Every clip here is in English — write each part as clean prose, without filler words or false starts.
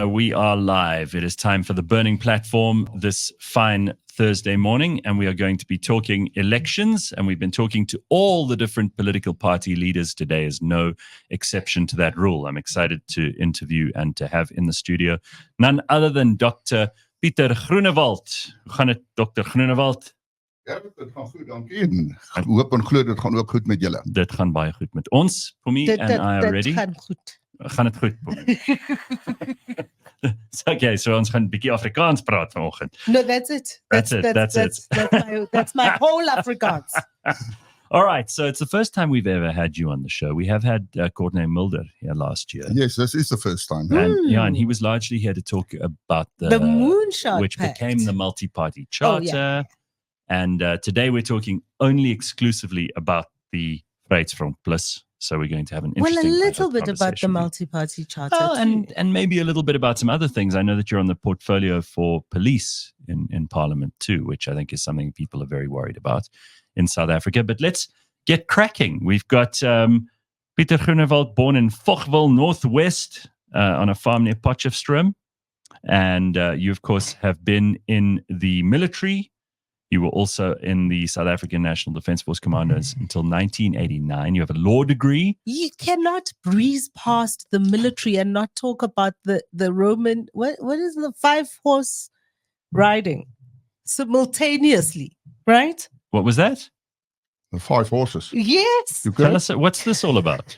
We are live. It is time for the Burning Platform this fine Thursday morning, and we are going to be talking elections, and we've been talking to all the different political party leaders. Today is no exception to that rule. I'm excited to interview and to have in the studio none other than Dr. Pieter Groenewald. Hoe gaan het, Dr. Groenewald? Ja, dit gaan goed, dankie. En hoop en glo dit gaan ook goed met julle. Dit gaan baie goed met ons, Phumi, and I are ready. Dit gaan goed. Gaan het goed, Phumi? Okay, so ons gaan 'n bietjie Afrikaans praat vanoggend. No, that's it. That's my whole Afrikaans. All right, so it's the first time we've ever had you on the show. We have had Courtney Mulder here last year. Yes, this is the first time. And he was largely here to talk about the moonshot which pact. became the multi-party charter. And today we're talking only exclusively about the Vryheidsfront Plus. So we're going to have an interesting a little bit about the multi-party charter. And maybe a little bit about some other things. I know that you're on the portfolio for police in Parliament too, which I think is something people are very worried about in South Africa. But let's get cracking. We've got Pieter Groenewald, born in Fochville, Northwest, on a farm near Potchefstroom. And you, of course, have been in the military. You were also in the South African National Defence Force Commandos until 1989. You have a law degree. You cannot breeze past the military and not talk about the Roman, what is the 5-horse riding simultaneously, right? What was that? The 5 horses. Yes. Tell us, what's this all about?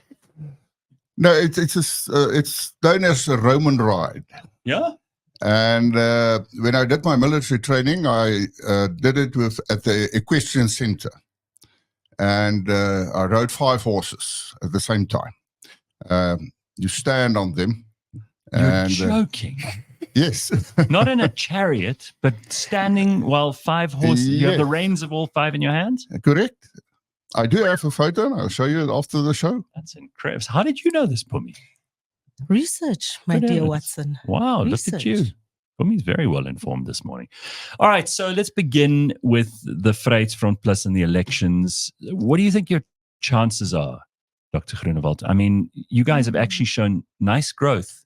No, it's known as a Roman ride. Yeah? And when I did my military training, I did it at the equestrian center. And I rode 5 horses at the same time. You stand on them. You're joking. Yes. Not in a chariot, but standing while 5 horses. Yes. You have the reins of all 5 in your hands? Correct. I do have a photo, and I'll show you it after the show. That's incredible. How did you know this, Phumi? Research, my dear Watson. Wow, Research. Look at you. Phumi's very well informed this morning. All right, so let's begin with the Vryheidsfront Plus and the elections. What do you think your chances are, Dr. Groenewald? I mean, you guys have actually shown nice growth.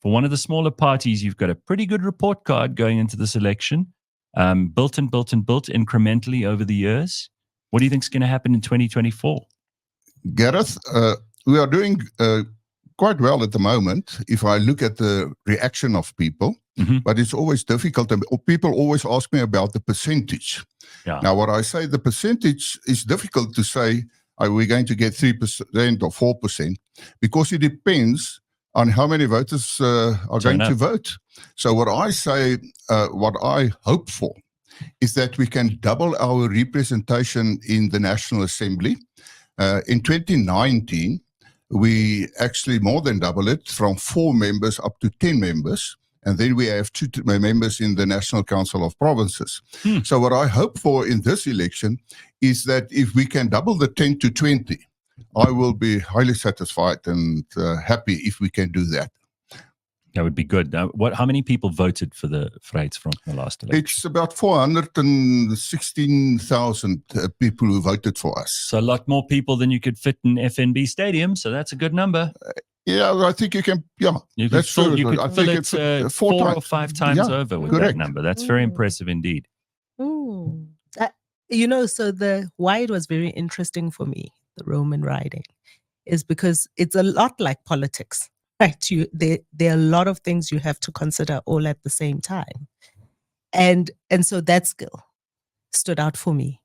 For one of the smaller parties, you've got a pretty good report card going into this election, built incrementally over the years. What do you think is going to happen in 2024? Gareth, we are doing quite well at the moment if I look at the reaction of people, but it's always difficult. People always ask me about the percentage. Yeah. Now, what I say, the percentage is difficult to say, are we going to get 3% or 4%? Because it depends on how many voters are going to vote. So what I say, what I hope for, is that we can double our representation in the National Assembly. In 2019, we actually more than double it from 4 members up to 10 members. And then we have 2 members in the National Council of Provinces. So what I hope for in this election is that if we can double the 10 to 20, I will be highly satisfied and happy if we can do that. That would be good. Now, how many people voted for the Vryheidsfront in the last election? It's about 416,000 people who voted for us. So a lot more people than you could fit in FNB Stadium. So that's a good number. Yeah, I think you can. Yeah, you could fill it 4 or 5 times over with that number. That's very impressive indeed. So why it was very interesting for me, the Roman riding, is because it's a lot like politics. Right, there are a lot of things you have to consider all at the same time, and so that skill stood out for me.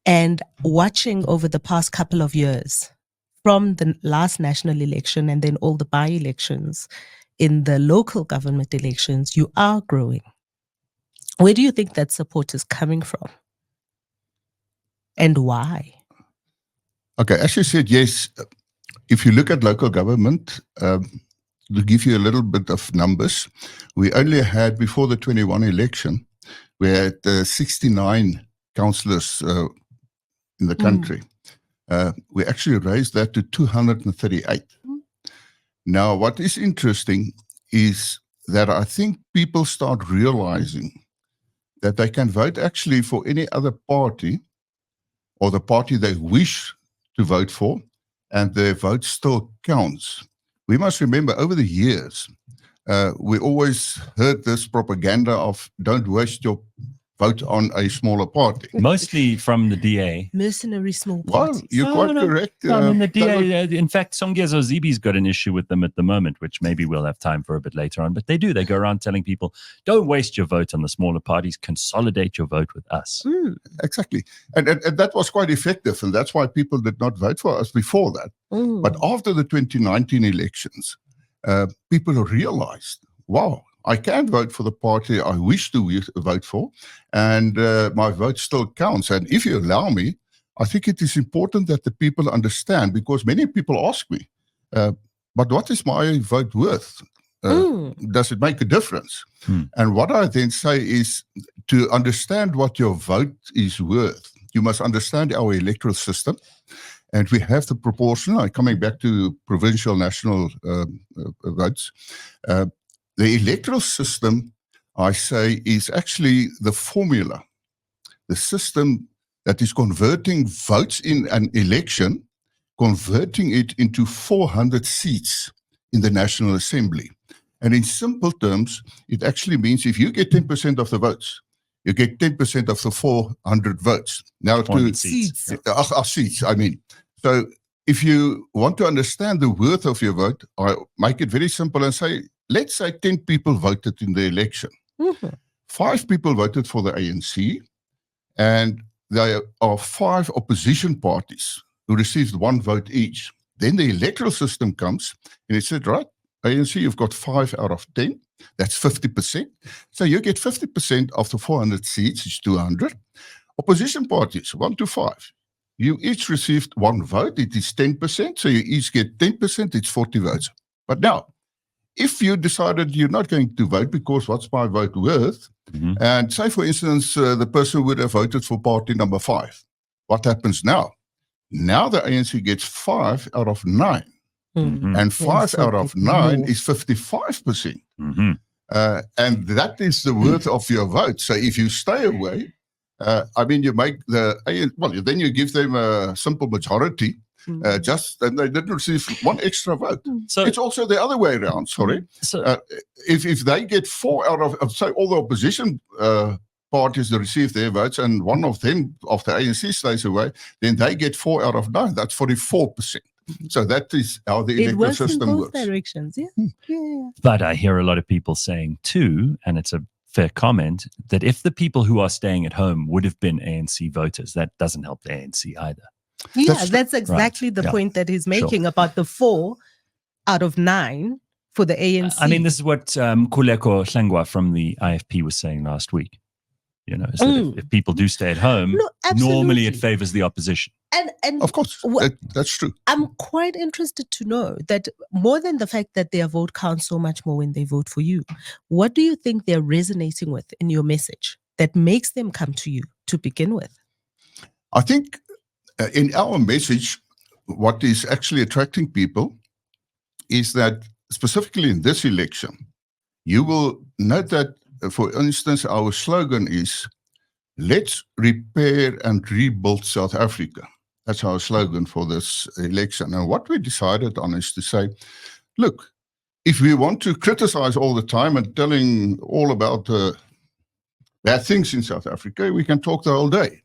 And watching over the past couple of years, from the last national election and then all the by-elections in the local government elections, you are growing. Where do you think that support is coming from, and why? Okay, as you said, yes. If you look at local government, to give you a little bit of numbers, we only had, before the 21 election, we had 69 councillors in the country. We actually raised that to 238. Now, what is interesting is that I think people start realizing that they can vote actually for any other party or the party they wish to vote for, and their vote still counts. We must remember over the years, we always heard this propaganda of don't waste your vote on a smaller party. Mostly from the DA. Mercenary small Well, parties. you're quite correct. I mean, the DA, in fact, Songezo Zibi's got an issue with them at the moment, which maybe we'll have time for a bit later on. But they do. They go around telling people, don't waste your vote on the smaller parties. Consolidate your vote with us. Exactly. And that was quite effective. And that's why people did not vote for us before that. But after the 2019 elections, people realized, wow, I can vote for the party I wish to vote for, and my vote still counts. And if you allow me, I think it is important that the people understand, because many people ask me, but what is my vote worth? Does it make a difference? And what I then say is, to understand what your vote is worth, you must understand our electoral system. And we have the proportional, coming back to provincial, national votes. The electoral system, I say, is actually the formula, the system that is converting votes in an election, converting it into 400 seats in the National Assembly. And in simple terms, it actually means if you get 10% of the votes, you get 10% of the 400 votes. Now, to seats. Seats, I mean. So if you want to understand the worth of your vote, I make it very simple and say, let's say 10 people voted in the election. 5 people voted for the ANC, and there are 5 opposition parties who received 1 vote each. Then the electoral system comes, and it said, right, ANC, you've got 5 out of 10. That's 50%. So you get 50% of the 400 seats, it's 200. Opposition parties, 1 to 5. You each received 1 vote, it is 10%. So you each get 10%, it's 40 votes. But now, if you decided you're not going to vote because what's my vote worth, and say, for instance, the person would have voted for party number 5, what happens now? Now the ANC gets 5 out of 9. And 5 out of 9 is 55%. And that is the worth of your vote. So if you stay away, I mean, you make then you give them a simple majority, and they didn't receive 1 extra vote. So it's also the other way around. Sorry, if they get 4 out of say all the opposition parties that receive their votes, and one of them of the ANC stays away, then they get 4 out of 9. That's 44%. So that is how the electoral system works. In both directions, But I hear a lot of people saying too, and it's a fair comment, that if the people who are staying at home would have been ANC voters, that doesn't help the ANC either. Yeah, that's exactly the point that he's making about the 4 out of 9 for the ANC. I mean, this is what Kuleko Hlengwa from the IFP was saying last week. You know, is that if people do stay at home, normally it favors the opposition. And of course, that's true. I'm quite interested to know that more than the fact that their vote counts so much more when they vote for you, what do you think they're resonating with in your message that makes them come to you to begin with? I think in our message, what is actually attracting people is that specifically in this election, you will note that, for instance, our slogan is, let's repair and rebuild South Africa. That's our slogan for this election. And what we decided on is to say, look, if we want to criticize all the time and telling all about bad things in South Africa, we can talk the whole day.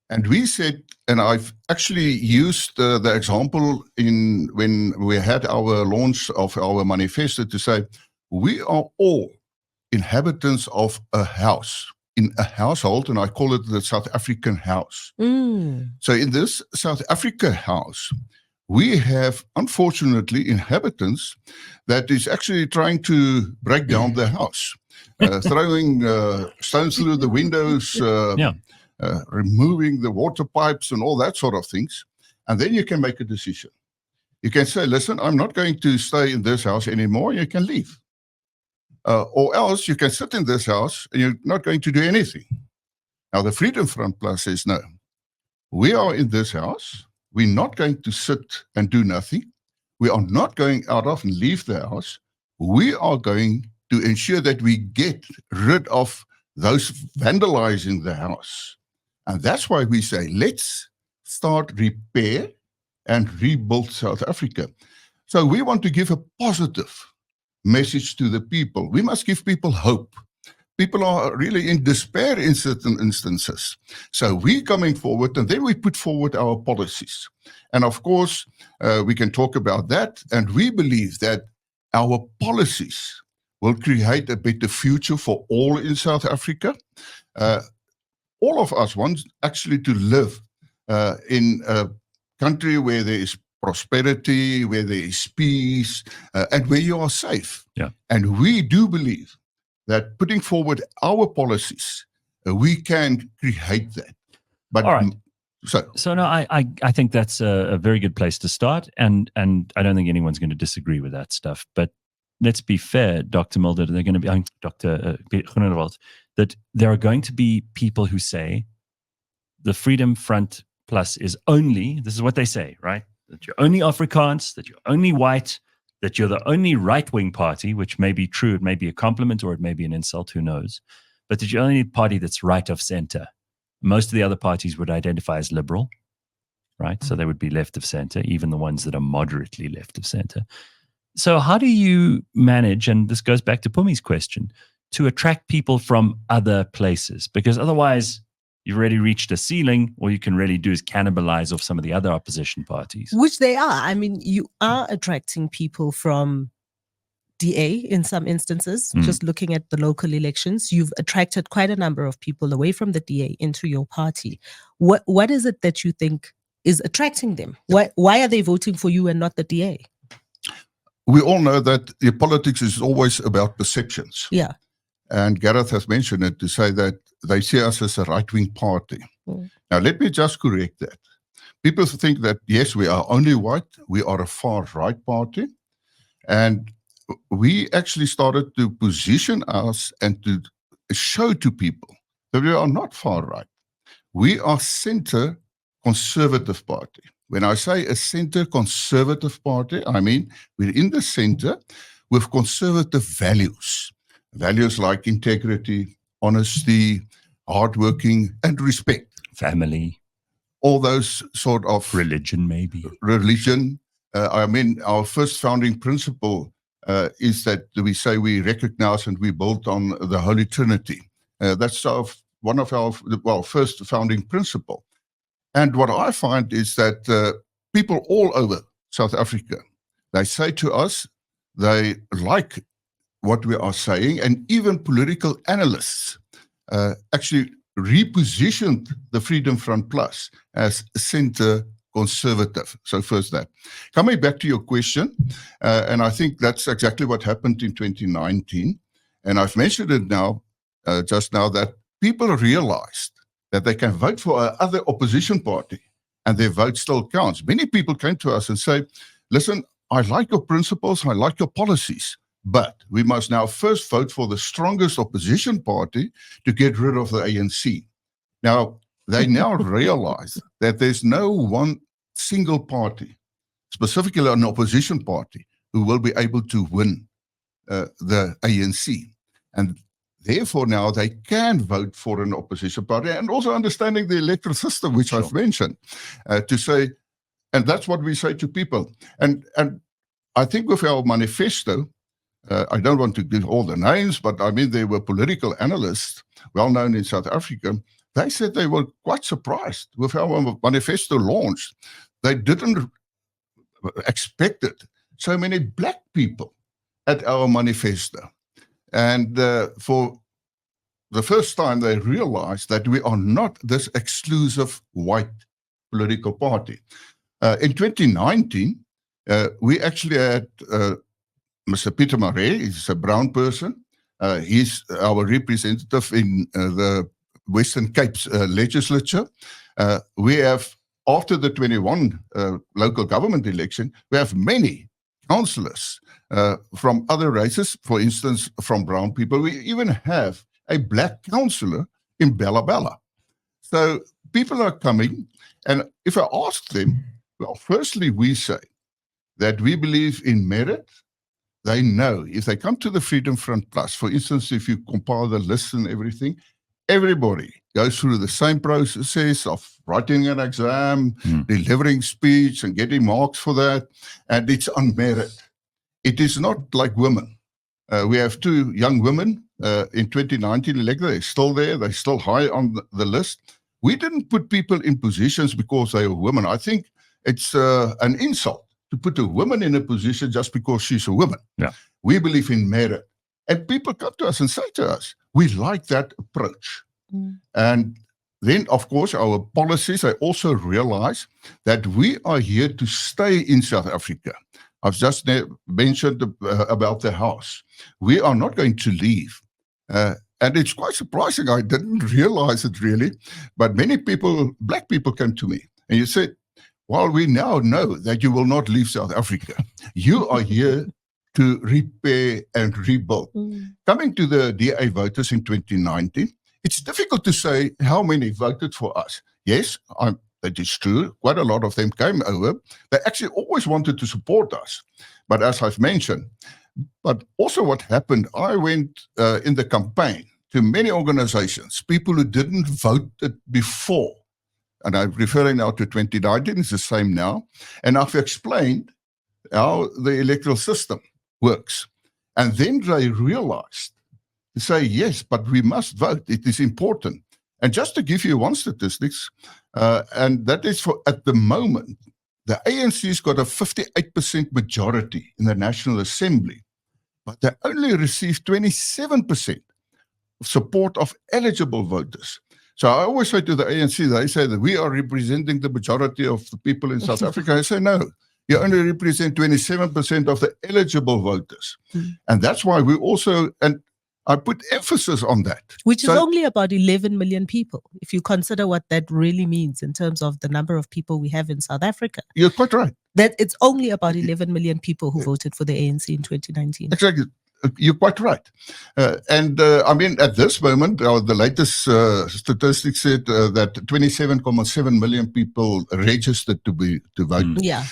And we said, and I've actually used the example when we had our launch of our manifesto to say, we are all inhabitants of a house, in a household, and I call it the South African house. So in this South Africa house, we have, unfortunately, inhabitants that is actually trying to break down the house, throwing stones through the windows, removing the water pipes and all that sort of things. And then you can make a decision. You can say, listen, I'm not going to stay in this house anymore. You can leave. Or else you can sit in this house and you're not going to do anything. Now, the Freedom Front Plus says, no, we are in this house. We're not going to sit and do nothing. We are not going out of and leave the house. We are going to ensure that we get rid of those vandalizing the house. And that's why we say, let's start repair and rebuild South Africa. So we want to give a positive message to the people. We must give people hope. People are really in despair in certain instances. So we're coming forward, and then we put forward our policies. And of course, we can talk about that. And we believe that our policies will create a better future for all in South Africa. All of us want actually to live in a country where there is prosperity, where there is peace, and where you are safe. Yeah. And we do believe that putting forward our policies, we can create that. But all right. So no, I think that's a very good place to start, and I don't think anyone's going to disagree with that stuff. But let's be fair, Dr. Mulder, they're going to be Dr. Pieter Groenewald, that there are going to be people who say the Freedom Front Plus is only, this is what they say, right? That you're only Afrikaans, that you're only white, that you're the only right-wing party, which may be true, it may be a compliment or it may be an insult, who knows, but that you're only a party that's right of center. Most of the other parties would identify as liberal, right? So they would be left of center, even the ones that are moderately left of center. So how do you manage, and this goes back to Phumi's question, to attract people from other places? Because otherwise, you've already reached a ceiling. All you can really do is cannibalize off some of the other opposition parties. Which they are. I mean, you are attracting people from DA in some instances. Just looking at the local elections, you've attracted quite a number of people away from the DA into your party. What is it that you think is attracting them? Why are they voting for you and not the DA? We all know that the politics is always about perceptions. Yeah. And Gareth has mentioned it to say that they see us as a right-wing party. Now, let me just correct that. People think that, yes, we are only white. We are a far-right party. And we actually started to position us and to show to people that we are not far-right. We are center conservative party. When I say a center conservative party, I mean we're in the center with conservative values. Values like integrity, honesty, hardworking, and respect. Family. All those sort of... Religion, maybe. Religion. I mean, our first founding principle is that we say we recognize and we build on the Holy Trinity. That's one of our first founding principle. And what I find is that people all over South Africa, they say to us, they like what we are saying, and even political analysts actually repositioned the Freedom Front Plus as center conservative. So first that. Coming back to your question, and I think that's exactly what happened in 2019, and I've mentioned it now, just now, that people realized that they can vote for another opposition party and their vote still counts. Many people came to us and say, listen, I like your principles, I like your policies, but we must now first vote for the strongest opposition party to get rid of the ANC. Now, they now realize that there's no one single party, specifically an opposition party, who will be able to win the ANC. And therefore, now they can vote for an opposition party, and also understanding the electoral system, which I've mentioned, to say, and that's what we say to people. And I think with our manifesto, I don't want to give all the names, but I mean, there were political analysts, well known in South Africa. They said they were quite surprised with how our manifesto launched. They didn't expect it. So many black people at our manifesto. And for the first time, they realized that we are not this exclusive white political party. In 2019, we actually had Mr. Pieter Marais. He's a brown person. He's our representative in the Western Cape's legislature. We have, after the 21 local government election, we have many councillors from other races, for instance, from brown people. We even have a black councillor in Bella Bella. So people are coming, and if I ask them, well, firstly, we say that we believe in merit. They know if they come to the Freedom Front Plus, for instance, if you compile the list and everything, everybody goes through the same process of writing an exam, delivering speech and getting marks for that, and it's on merit. It is not like women. We have 2 young women in 2019 elected. They're still there. They're still high on the list. We didn't put people in positions because they are women. I think it's an insult to put a woman in a position just because she's a woman. Yeah. We believe in merit. And people come to us and say to us, we like that approach. And then, of course, our policies, I also realize that we are here to stay in South Africa. I've just mentioned about the house. We are not going to leave. And it's quite surprising. I didn't realize it really. But many people, black people, came to me and you said, well, we now know that you will not leave South Africa. You are here to repair and rebuild. Coming to the DA voters in 2019, it's difficult to say how many voted for us. Yes, that is true. Quite a lot of them came over. They actually always wanted to support us. But as I've mentioned, but also what happened, I went in the campaign to many organizations, people who didn't vote before. And I'm referring now to 2019, it's the same now. And I've explained how the electoral system works. And then they realized to say, yes, but we must vote. It is important. And just to give you one statistics, and that is for at the moment, the ANC's got a 58% majority in the National Assembly, but they only received 27% of support of eligible voters. So I always say to the ANC, they say that we are representing the majority of the people in South Africa. I say, no, you only represent 27% of the eligible voters. And that's why we also, and I put emphasis on that. Which is only about 11 million people, if you consider what that really means in terms of the number of people we have in South Africa. You're quite right. That it's only about 11 million people who voted for the ANC in 2019. Exactly. You're quite right. I mean, at this moment, the latest statistics said that 27.7 million people registered to vote. Yeah.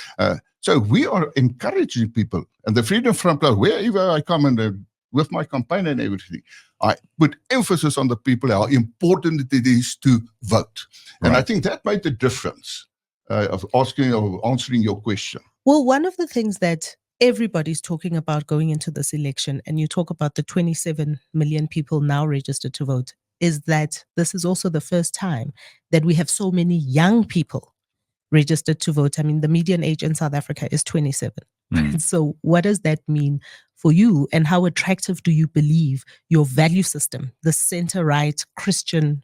So we are encouraging people. And the Freedom Front, wherever I come and with my campaign and everything, I put emphasis on the people, how important it is to vote. Right. And I think that made the difference of answering your question. Well, one of the things that everybody's talking about going into this election, and you talk about the 27 million people now registered to vote, is that this is also the first time that we have so many young people registered to vote. I mean, the median age in South Africa is 27. So what does that mean for you, and how attractive do you believe your value system, the center-right Christian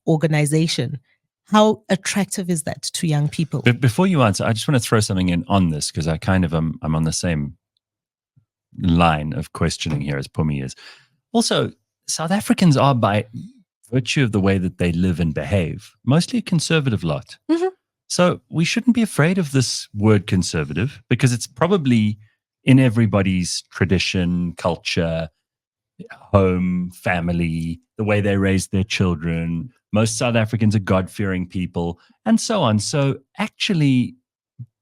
organization, how attractive is that to young people? But before you answer, I just want to throw something in on this, because I kind of I'm on the same line of questioning here as Phumi is. Also, South Africans are, by virtue of the way that they live and behave, mostly a conservative lot. So we shouldn't be afraid of this word conservative, because it's probably in everybody's tradition, culture, home, family, the way they raise their children. Most South Africans are God-fearing people, and so on. So actually,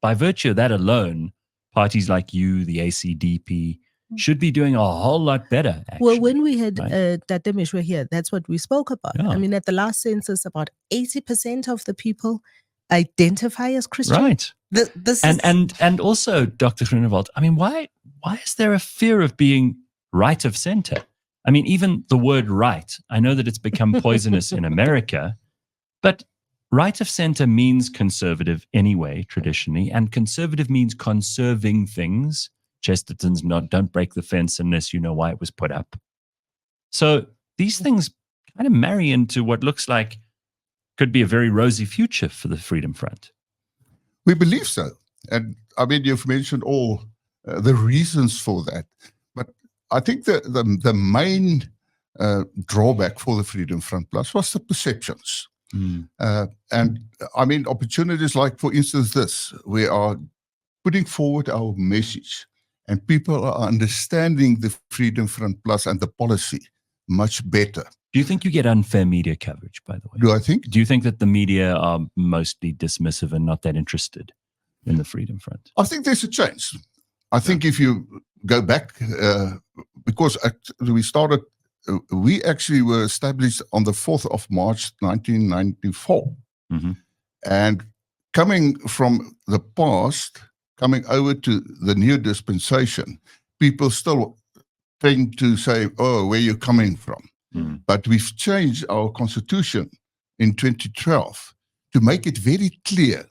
by virtue of that alone, parties like you, the ACDP, should be doing a whole lot better, actually. Well, when we had Tate Mishwe here, that's what we spoke about. Yeah. I mean, at the last census, about 80% of the people identify as Christian. Right. And also, Dr. Groenewald, I mean, why is there a fear of being right of center? I mean, even the word right, I know that it's become poisonous in America, but right of center means conservative anyway, traditionally, and conservative means conserving things. Chesterton's don't break the fence unless you know why it was put up. So these things kind of marry into what looks like could be a very rosy future for the Freedom Front. We believe so. And I mean, you've mentioned all the reasons for that. But I think the main drawback for the Freedom Front Plus was the perceptions. And I mean, opportunities like, for instance, this, we are putting forward our message and people are understanding the Freedom Front Plus and the policy much better. Do you think you get unfair media coverage, by the way? Do I think? Do you think that the media are mostly dismissive and not that interested in the Freedom Front? I think there's a change. I think if you go back, because we started we actually were established on the 4th of March 1994. Mm-hmm. And coming from the past, coming over to the new dispensation, people still tend to say, oh, where are you coming from? Mm-hmm. But we've changed our constitution in 2012 to make it very clear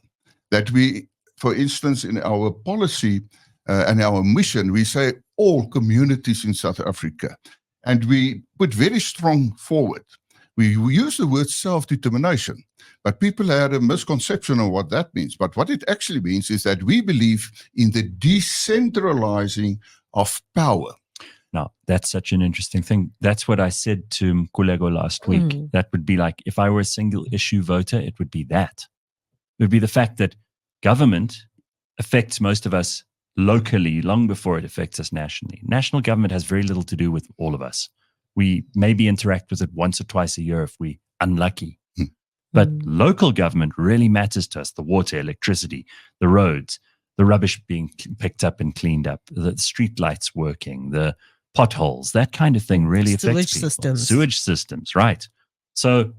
that we, for instance, in our policy and our mission, we say all communities in South Africa. And we put very strong forward. We use the word self-determination, but people had a misconception of what that means. But what it actually means is that we believe in the decentralizing of power. Now, that's such an interesting thing. That's what I said to Mkulego last week. That would be like, if I were a single issue voter, it would be that. It would be the fact that government affects most of us locally long before it affects us nationally. National government has very little to do with all of us. We maybe interact with it once or twice a year if we're unlucky. But local government really matters to us. The water, electricity, the roads, the rubbish being picked up and cleaned up, the street lights working, the potholes, that kind of thing really affects people. Sewage systems, right. So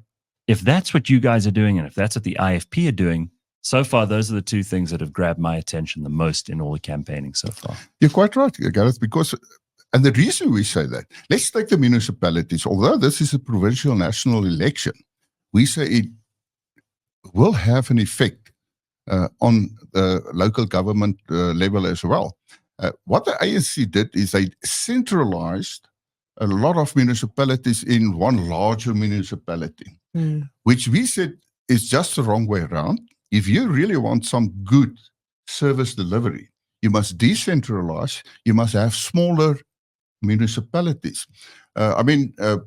if that's what you guys are doing, and if that's what the IFP are doing, so far, those are the two things that have grabbed my attention the most in all the campaigning so far. You're quite right, Gareth, because, and the reason we say that, let's take the municipalities. Although this is a provincial national election, we say it will have an effect on the local government level as well. What the ANC did is they centralized a lot of municipalities in one larger municipality, which we said is just the wrong way around. If you really want some good service delivery, you must decentralize, you must have smaller municipalities.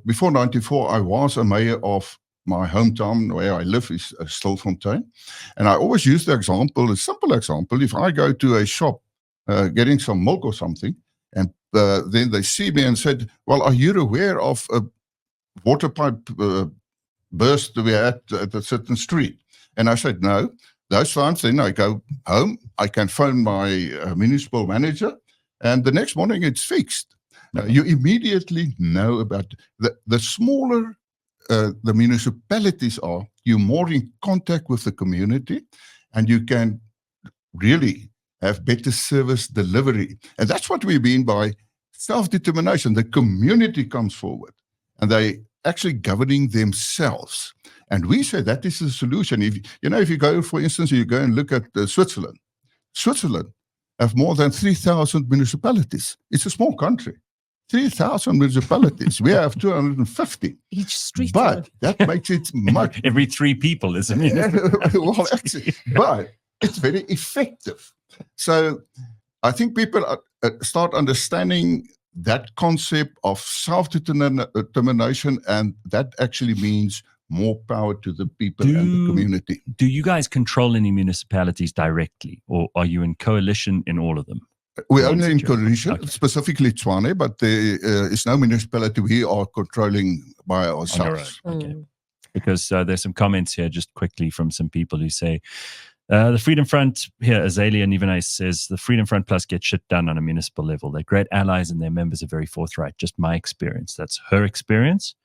Before 94, I was a mayor of my hometown where I live is Stilfontein. And I always use the example, a simple example. If I go to a shop getting some milk or something, and then they see me and said, well, are you aware of a water pipe burst we had at a certain street? And I said, no. Those times, then I go home, I can phone my municipal manager, and the next morning it's fixed. You immediately know about the smaller the municipalities are, you're more in contact with the community, and you can really have better service delivery. And that's what we mean by self-determination. The community comes forward, and they actually governing themselves. And we say that is the solution. If you go, for instance, you go and look at Switzerland. Switzerland have more than 3,000 municipalities. It's a small country. 3,000 municipalities. We have 250. Each street. But that makes it much. Every 3 people, isn't it? Well, actually, but it's very effective. So I think people start understanding that concept of self-determination, and that actually means more power to the people and the community. Do you guys control any municipalities directly, or are you in coalition in all of them? We're only in coalition, specifically Tshwane, but there is no municipality we are controlling by ourselves. Okay. Because there's some comments here just quickly from some people who say, the Freedom Front, here Azalea Nivenais says, the Freedom Front Plus gets shit done on a municipal level. They're great allies and their members are very forthright. Just my experience. That's her experience.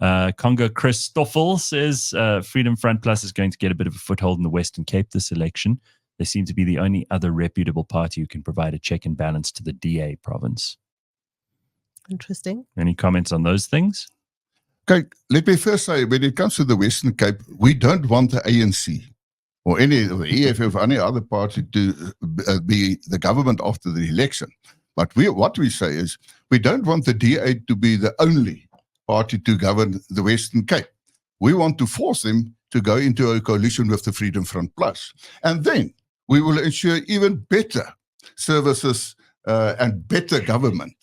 Congo Christoffel says, Freedom Front Plus is going to get a bit of a foothold in the Western Cape this election. They seem to be the only other reputable party who can provide a check and balance to the DA province. Interesting. Any comments on those things? Okay, let me first say, when it comes to the Western Cape, we don't want the ANC or any of the EFF or any other party to be the government after the election. But what we say is, we don't want the DA to be the only party to govern the Western Cape. We want to force them to go into a coalition with the Freedom Front Plus. And then we will ensure even better services and better government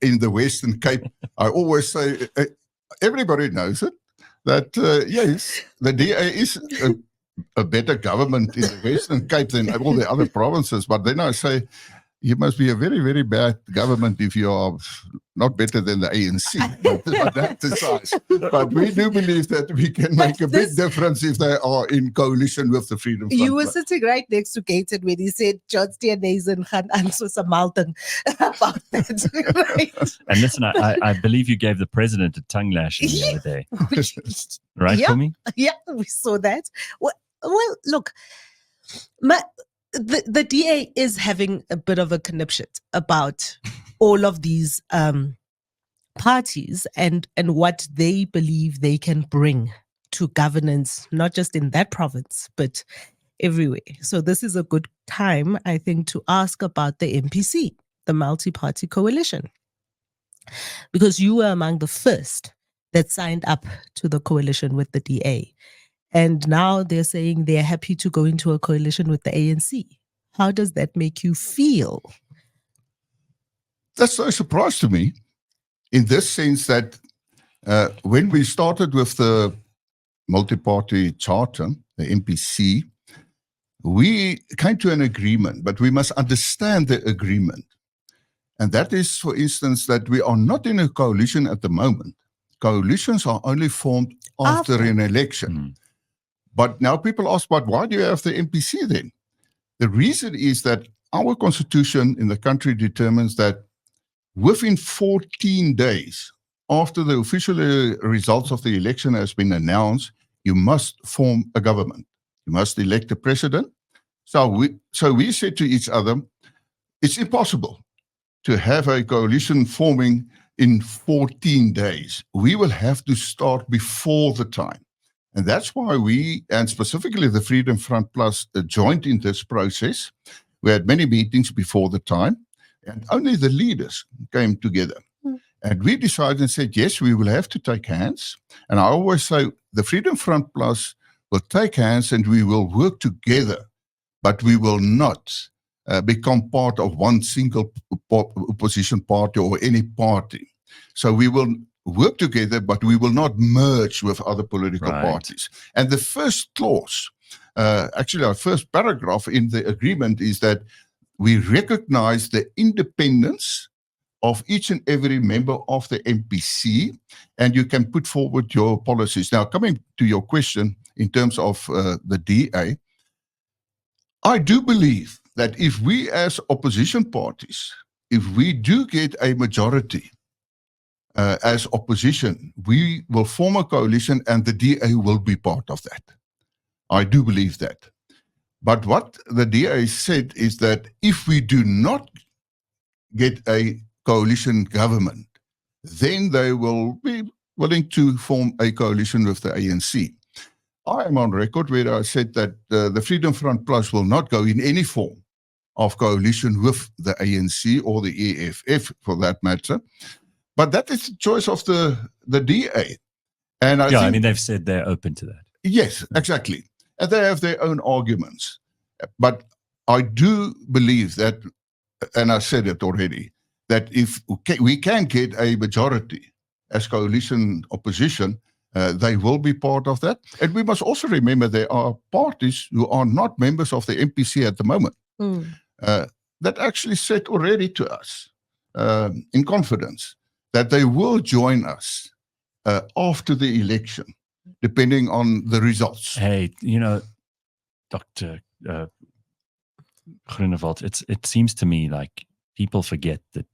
in the Western Cape. I always say, everybody knows it, that yes, the DA is a better government in the Western Cape than all the other provinces. But then I say, you must be a very, very bad government if you are not better than the ANC, but that's the size. But we do believe that we can make a big difference if they are in coalition with the Freedom Front. You were sitting right next to Gaten when he said John Steenhuisen gaan answer some Malton about that. Right? And listen, I believe you gave the president a tongue lashing the other day. Right, Phumi? Yeah, we saw that. Well, look, the DA is having a bit of a conniption about all of these parties and what they believe they can bring to governance, not just in that province, but everywhere. So this is a good time, I think, to ask about the MPC, the MultiParty Coalition, because you were among the first that signed up to the coalition with the DA. And now they're saying they're happy to go into a coalition with the ANC. How does that make you feel? That's no surprise to me, in this sense that when we started with the multi-party charter, the MPC, we came to an agreement, but we must understand the agreement. And that is, for instance, that we are not in a coalition at the moment. Coalitions are only formed after an election. Mm. But now people ask, but why do you have the MPC then? The reason is that our constitution in the country determines that within 14 days after the official results of the election has been announced, you must form a government. You must elect a president. So we said to each other, it's impossible to have a coalition forming in 14 days. We will have to start before the time. And that's why we, and specifically the Freedom Front Plus, joined in this process. We had many meetings before the time, and only the leaders came together. Mm. And we decided and said, yes, we will have to take hands. And I always say the Freedom Front Plus will take hands and we will work together, but we will not become part of one single opposition party or any party. So we will work together, but we will not merge with other political parties. And the first clause, actually our first paragraph in the agreement is that we recognize the independence of each and every member of the MPC, and you can put forward your policies. Now, coming to your question in terms of the DA, I do believe that if we as opposition parties, if we do get a majority as opposition, we will form a coalition and the DA will be part of that. I do believe that. But what the DA said is that if we do not get a coalition government, then they will be willing to form a coalition with the ANC. I am on record where I said that the Freedom Front Plus will not go in any form of coalition with the ANC or the EFF for that matter. But that is the choice of the DA. And I mean, they've said they're open to that. Yes, exactly. And they have their own arguments. But I do believe that, and I said it already, that if we can get a majority as coalition opposition, they will be part of that. And we must also remember there are parties who are not members of the MPC at the moment that actually said already to us in confidence that they will join us after the election, depending on the results. Hey, Dr. Groenewald, it seems to me like people forget that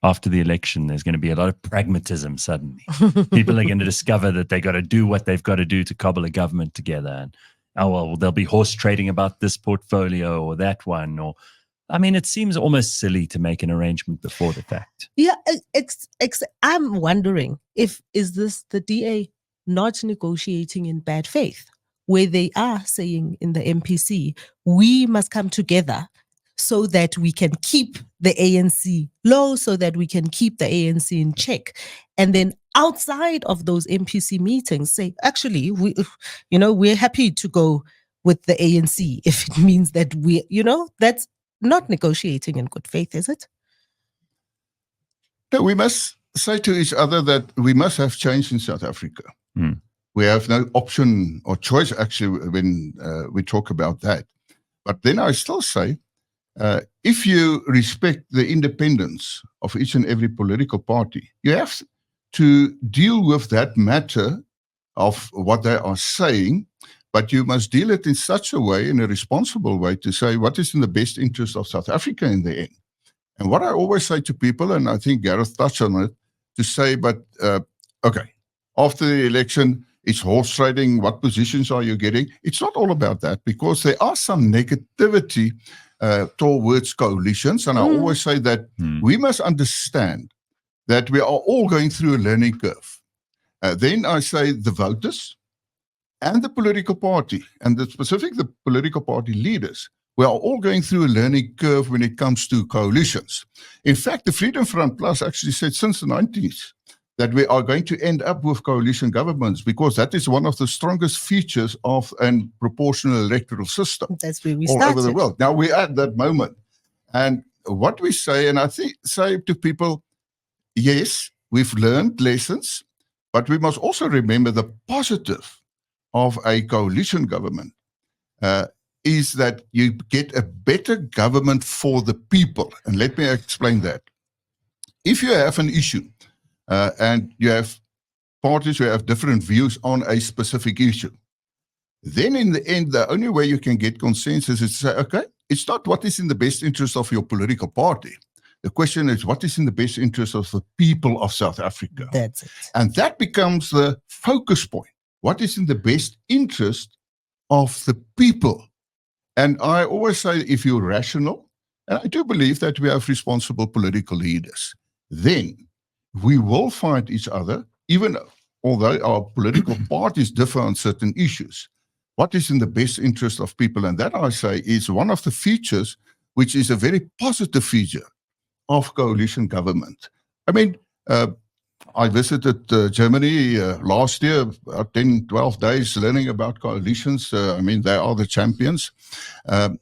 after the election, there's going to be a lot of pragmatism suddenly. People are going to discover that they got to do what they've got to do to cobble a government together. And, there'll be horse trading about this portfolio or that one. Or, I mean, it seems almost silly to make an arrangement before the fact. Yeah, I'm wondering is this the DA not negotiating in bad faith, where they are saying in the MPC, we must come together so that we can keep the ANC low, so that we can keep the ANC in check. And then outside of those MPC meetings say, actually, we're happy to go with the ANC if it means that that's not negotiating in good faith, is it? No, we must say to each other that we must have change in South Africa. Mm. We have no option or choice, actually, when we talk about that. But then I still say, if you respect the independence of each and every political party, you have to deal with that matter of what they are saying, but you must deal it in such a way, in a responsible way, to say what is in the best interest of South Africa in the end. And what I always say to people, and I think Gareth touched on it, to say, but okay, after the election, it's horse trading. What positions are you getting? It's not all about that, because there are some negativity towards coalitions. And I always say that we must understand that we are all going through a learning curve. Then I say the voters and the political party, and the political party leaders, we are all going through a learning curve when it comes to coalitions. In fact, the Freedom Front Plus actually said since the 90s that we are going to end up with coalition governments, because that is one of the strongest features of a proportional electoral system. That's where we all started. over the world. Now we're at that moment. And what we say, and I think say to people, yes, we've learned lessons, but we must also remember the positive of a coalition government is that you get a better government for the people. And let me explain that. If you have an issue and you have parties who have different views on a specific issue, then in the end, the only way you can get consensus is to say, okay, it's not what is in the best interest of your political party. The question is, what is in the best interest of the people of South Africa? That's it. And that becomes the focus point. What is in the best interest of the people? And I always say, if you're rational, and I do believe that we have responsible political leaders, then we will find each other, even although our political parties differ on certain issues. What is in the best interest of people? And that, I say, is one of the features which is a very positive feature of coalition government. I mean, I visited Germany last year, 10, 12 days, learning about coalitions. I mean, they are the champions. They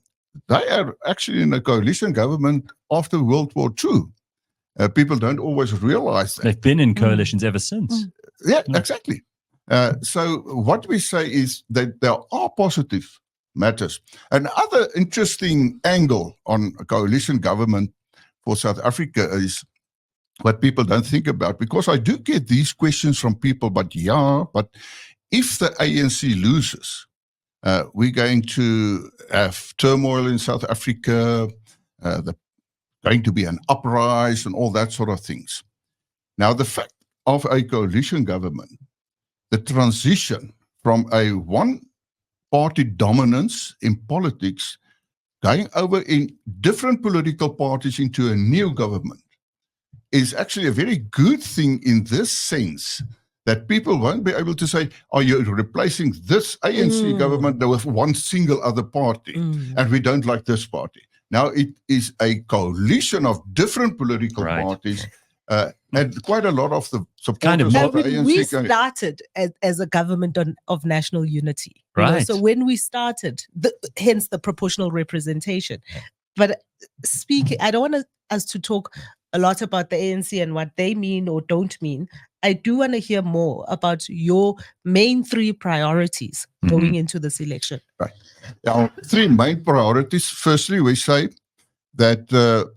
are actually in a coalition government after World War II. People don't always realize that. They've been in coalitions ever since. Yeah, exactly. So what we say is that there are positive matters. Another interesting angle on a coalition government for South Africa is what people don't think about, because I do get these questions from people, but if the ANC loses, we're going to have turmoil in South Africa, there's going to be an uprising and all that sort of things. Now, the fact of a coalition government, the transition from a one-party dominance in politics, going over in different political parties into a new government, is actually a very good thing in this sense, that people won't be able to say, are you replacing this ANC government with one single other party, and we don't like this party. Now it is a coalition of different political parties, and quite a lot of the supporters of the ANC. We started as a government of national unity. Right. So when we started, hence the proportional representation. But speaking, I don't want us to talk a lot about the ANC and what they mean or don't mean. I do want to hear more about your main three priorities going into this election. Right. Our three main priorities. Firstly, we say that the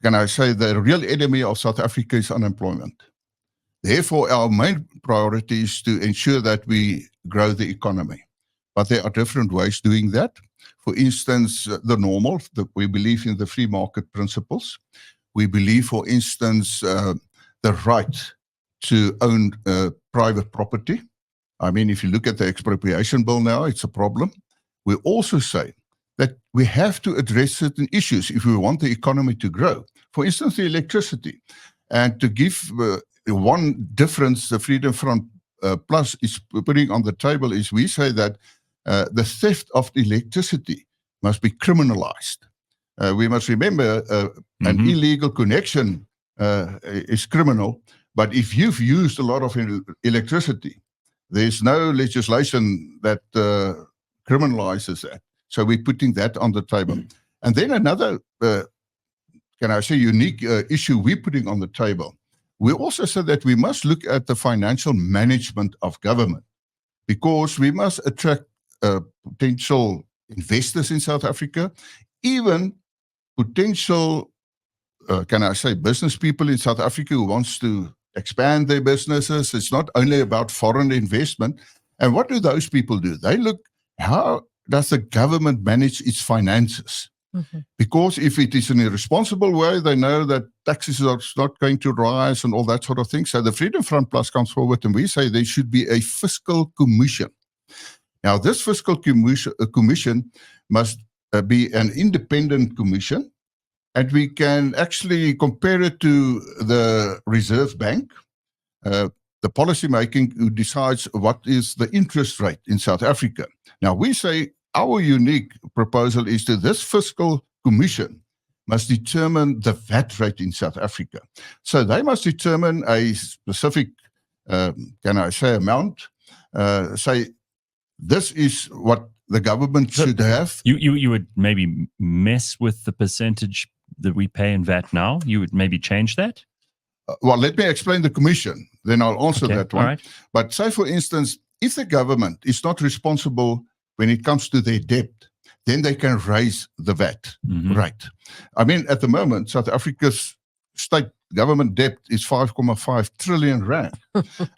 real enemy of South Africa is unemployment. Therefore, our main priority is to ensure that we grow the economy. But there are different ways doing that. For instance, the normal, we believe in the free market principles. We believe, for instance, the right to own private property. I mean, if you look at the expropriation bill now, it's a problem. We also say that we have to address certain issues if we want the economy to grow. For instance, the electricity. And to give one difference, the Freedom Front Plus is putting on the table is we say that the theft of electricity must be criminalized. We must remember an illegal connection is criminal, but if you've used a lot of electricity, there's no legislation that criminalizes that. So we're putting that on the table. And then another, unique issue we're putting on the table. We also said that we must look at the financial management of government, because we must attract potential investors in South Africa, even potential, business people in South Africa who wants to expand their businesses. It's not only about foreign investment. And what do those people do? They look, how does the government manage its finances? Mm-hmm. Because if it is in a responsible way, they know that taxes are not going to rise and all that sort of thing. So the Freedom Front Plus comes forward and we say there should be a fiscal commission. Now, this fiscal commission must be an independent commission, and we can actually compare it to the Reserve Bank, the policy making who decides what is the interest rate in South Africa. Now, we say our unique proposal is that this fiscal commission must determine the VAT rate in South Africa. So they must determine a specific, amount, say this is what the government should have. You would maybe mess with the percentage that we pay in VAT now? You would maybe change that? Well, let me explain the commission, then I'll answer that one. All right. But say, for instance, if the government is not responsible when it comes to their debt, then they can raise the VAT rate. I mean, at the moment, South Africa's state government debt is 5.5 trillion rand.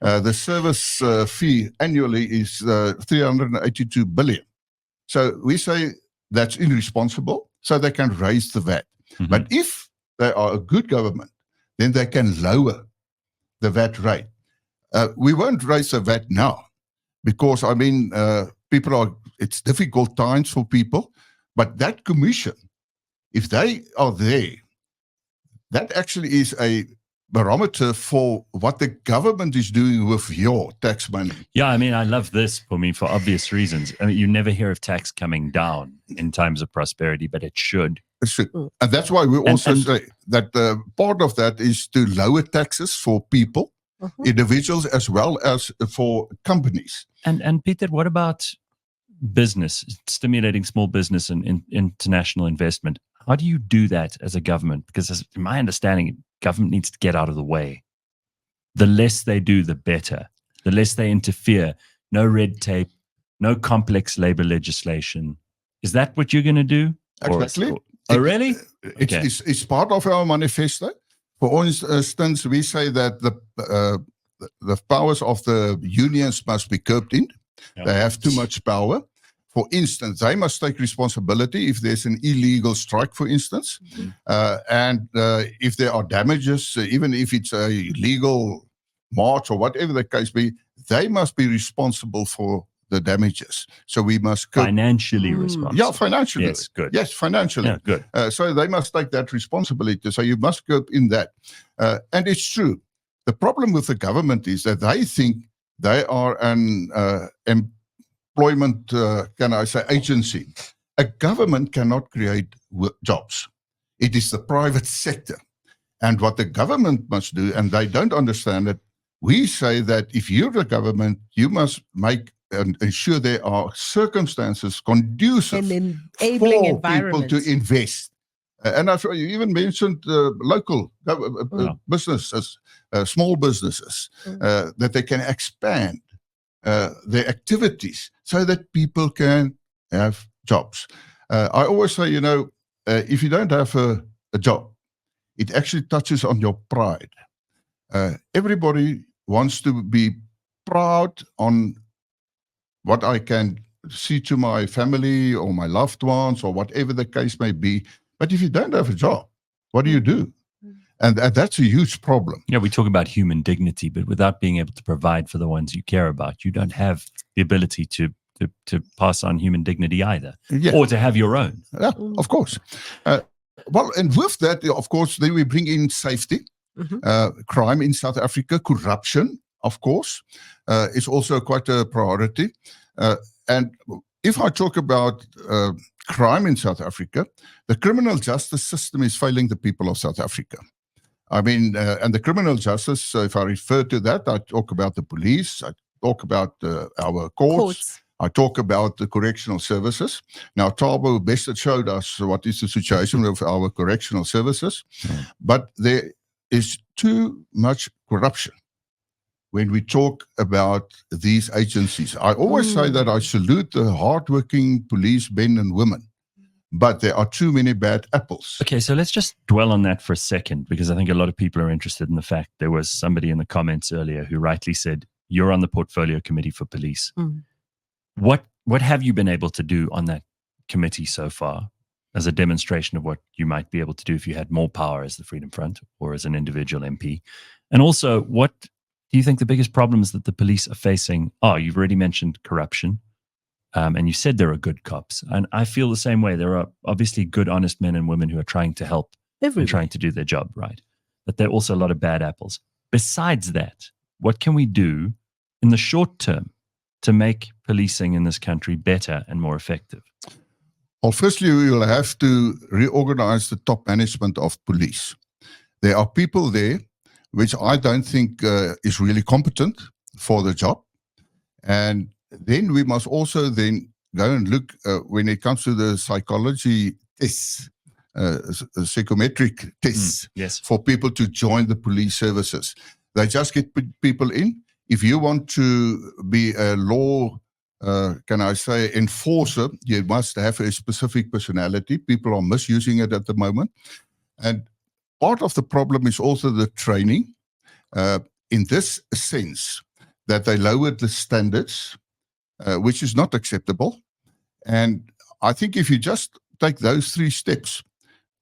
The service fee annually is 382 billion. So we say that's irresponsible, so they can raise the VAT. But if they are a good government, then they can lower the VAT rate. We won't raise the VAT now because, I mean, it's difficult times for people. But that commission, if they are there, that actually is a barometer for what the government is doing with your tax money. Yeah, I mean, I love this for obvious reasons. I mean, you never hear of tax coming down in times of prosperity, but it should. It should. And that's why we also say that part of that is to lower taxes for people, individuals, as well as for companies. And Pieter, what about business, stimulating small business and international investment? How do you do that as a government? Because in my understanding, government needs to get out of the way. The less they do, the better. The less they interfere. No red tape, no complex labor legislation. Is that what you're going to do? Exactly. Really? It's part of our manifesto. For instance, we say that the powers of the unions must be curbed in. Yeah. They have too much power. For instance, they must take responsibility if there's an illegal strike, for instance. And if there are damages, even if it's a legal march or whatever the case be, they must be responsible for the damages. So we must financially responsible. Yeah, financially. Yes, good. Yes, financially. Yeah, good. So they must take that responsibility. So you must go in that. And it's true. The problem with the government is that they think they are an employment, agency. A government cannot create jobs. It is the private sector. And what the government must do, and they don't understand it, we say that if you're the government, you must make and ensure there are circumstances conducive and for people to invest. And you even mentioned local businesses, small businesses, that they can expand their activities so that people can have jobs. I always say, if you don't have a job, it actually touches on your pride. Everybody wants to be proud on what I can see to my family or my loved ones or whatever the case may be. But if you don't have a job, what do you do? And that's a huge problem. Yeah, we talk about human dignity, but without being able to provide for the ones you care about, you don't have the ability to pass on human dignity either, or to have your own. Yeah, of course. Well, and with that, of course, then we bring in safety, crime in South Africa, corruption, of course, is also quite a priority. And if I talk about crime in South Africa, the criminal justice system is failing the people of South Africa. I mean, and the criminal justice, if I refer to that, I talk about the police, I talk about our courts. I talk about the correctional services. Now, Thabo best showed us what is the situation with our correctional services. But there is too much corruption when we talk about these agencies. I always say that I salute the hardworking police men and women but there are too many bad apples. Okay, so let's just dwell on that for a second, because I think a lot of people are interested in the fact there was somebody in the comments earlier who rightly said, you're on the portfolio committee for police. What have you been able to do on that committee so far as a demonstration of what you might be able to do if you had more power as the Freedom Front or as an individual MP? And also, what do you think the biggest problems that the police are facing are? You've already mentioned corruption. And you said there are good cops. And I feel the same way. There are obviously good, honest men and women who are trying to help and trying to do their job right. But there are also a lot of bad apples. Besides that, what can we do in the short term to make policing in this country better and more effective? Well, firstly, we will have to reorganize the top management of police. There are people there which I don't think is really competent for the job. And then we must also then go and look when it comes to the psychology tests, psychometric tests for people to join the police services. They just get people in. If you want to be a law, can I say, enforcer, you must have a specific personality. People are misusing it at the moment. And part of the problem is also the training in this sense that they lowered the standards, which is not acceptable. And I think if you just take those 3 steps,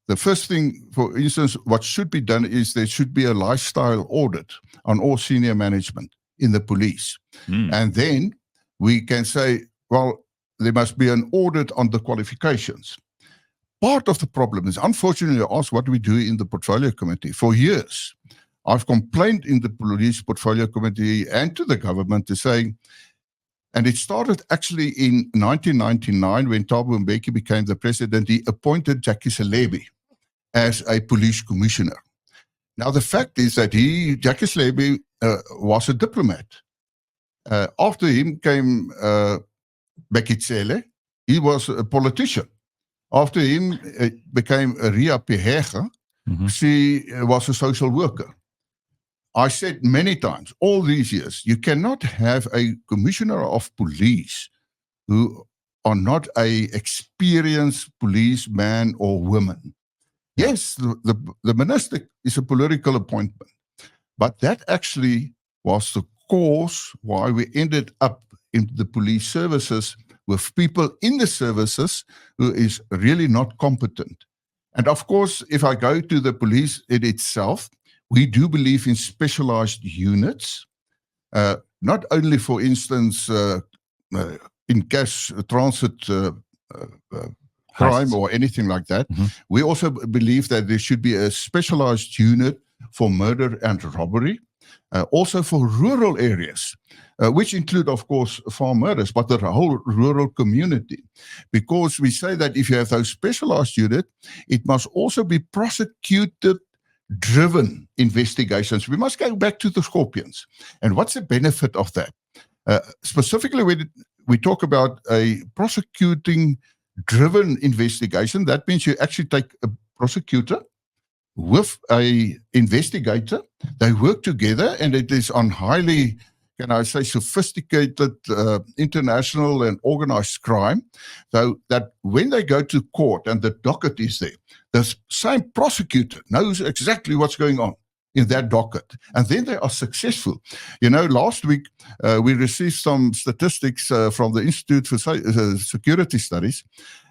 the first thing, for instance, what should be done is there should be a lifestyle audit on all senior management in the police. And then we can say, well, there must be an audit on the qualifications. Part of the problem is, unfortunately, I asked what do we do in the portfolio committee. For years, I've complained in the police portfolio committee and to the government to say, and it started actually in 1999 when Thabo Mbeki became the president. He appointed Jackie Selebi as a police commissioner. Now, the fact is that Jackie Selebi was a diplomat. After him came Becky Cele. He was a politician. After him became Ria Pehega. She was a social worker. I said many times, all these years, you cannot have a commissioner of police who are not an experienced policeman or woman. Yes, the minister is a political appointment, but that actually was the cause why we ended up in the police services with people in the services who is really not competent. And of course, if I go to the police in itself, we do believe in specialized units, not only, for instance, in cash transit crime or anything like that. We also believe that there should be a specialized unit for murder and robbery, also for rural areas, which include, of course, farm murders, but the whole rural community. Because we say that if you have those specialized units, it must also be prosecuted-driven investigations. We must go back to the Scorpions. And what's the benefit of that? Specifically, when we talk about a prosecuting-driven investigation, that means you actually take a prosecutor with a investigator. They work together, and it is on highly, can I say, sophisticated international and organized crime, so that when they go to court and the docket is there, the same prosecutor knows exactly what's going on in that docket, and then they are successful. You know, last week we received some statistics from the Institute for Security Studies,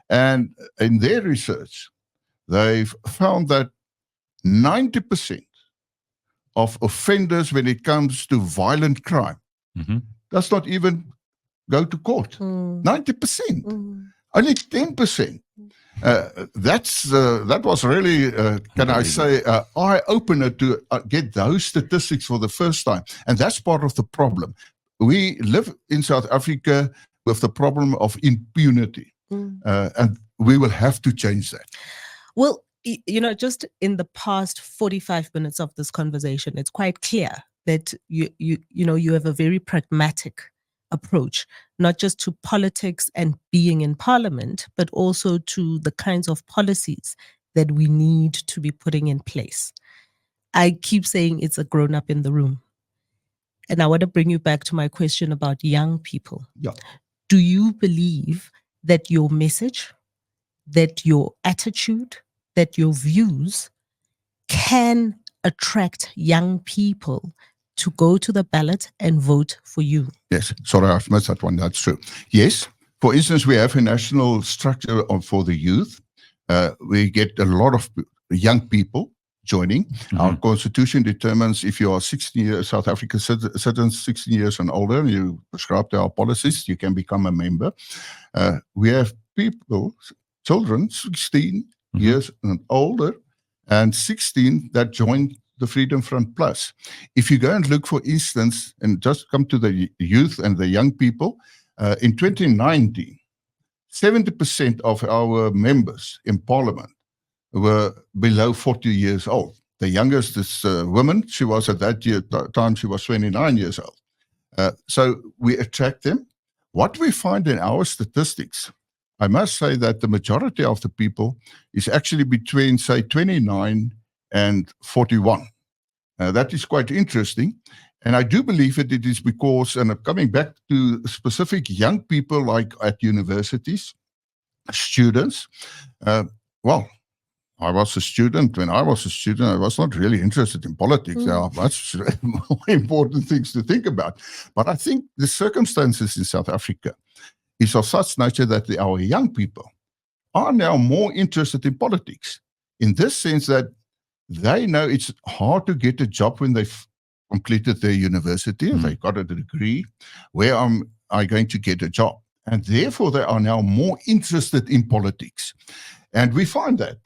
and in their research, they've found that 90% of offenders, when it comes to violent crime, does not even go to court. 90%. Only 10%. That was really, can I say, an eye-opener to get those statistics for the first time. And that's part of the problem. We live in South Africa with the problem of impunity. And we will have to change that. Well, you know, just in the past 45 minutes of this conversation, it's quite clear that you have a very pragmatic approach, not just to politics and being in parliament, but also to the kinds of policies that we need to be putting in place. I keep saying it's a grown-up in the room. And I want to bring you back to my question about young people. Yeah. Do you believe that your message that your attitude, that your views can attract young people to go to the ballot and vote for you. Yes, sorry, I've missed that one. That's true. Yes, for instance, we have a national structure for the youth. We get a lot of young people joining. Our constitution determines if you are 16 years, South African citizens, 16 years and older, and you prescribe to our policies, you can become a member. We have people, children, 16 years and older, and 16 that join the Freedom Front Plus. If you go and look, for instance, and just come to the youth and the young people, in 2019, 70% of our members in Parliament were below 40 years old. The youngest is a woman. She was at that time, she was 29 years old. So we attract them. What we find in our statistics, I must say that the majority of the people is actually between, say, 29 and 41. That is quite interesting. And I do believe it is because, and I'm coming back to specific young people like at universities, students. Well, I was a student. When I was a student, I was not really interested in politics. There are much more important things to think about. But I think the circumstances in South Africa is of such nature that our young people are now more interested in politics, in this sense that they know it's hard to get a job when they've completed their university, they got a degree. Where am I going to get a job? And therefore, they are now more interested in politics. And we find that.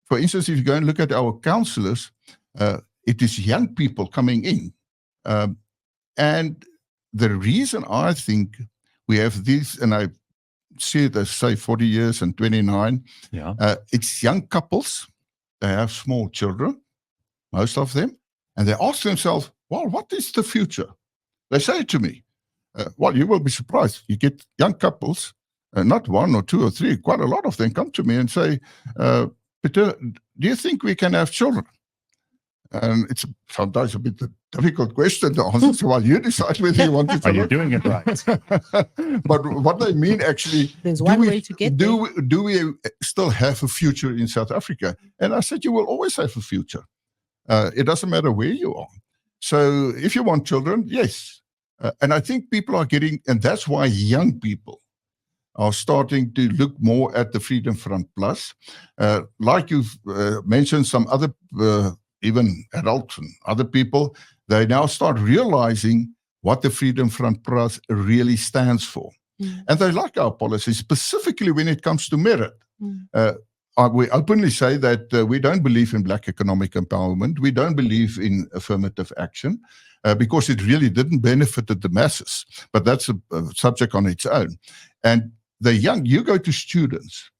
For instance, if you go and look at our councillors, it is young people coming in. And the reason I think we have this, and I see it as, say, 40 years and 29, it's young couples. They have small children, most of them, and they ask themselves, well, what is the future? They say to me, well, you will be surprised. You get young couples, not one or two or three, quite a lot of them come to me and say, Pieter, do you think we can have children? And it's sometimes a bit a difficult question to answer. So while you decide whether you want to. Are you doing it right? But what they mean actually, there's one way to get do we still have a future in South Africa? And I said, you will always have a future. It doesn't matter where you are. So if you want children, yes. And I think people are getting, and that's why young people are starting to look more at the Freedom Front Plus. Like you've mentioned, some other even adults and other people, they now start realizing what the Freedom Front Plus really stands for. And they like our policy, specifically when it comes to merit. We openly say that we don't believe in black economic empowerment. We don't believe in affirmative action because it really didn't benefit the masses. But that's a subject on its own. And the young, you go to students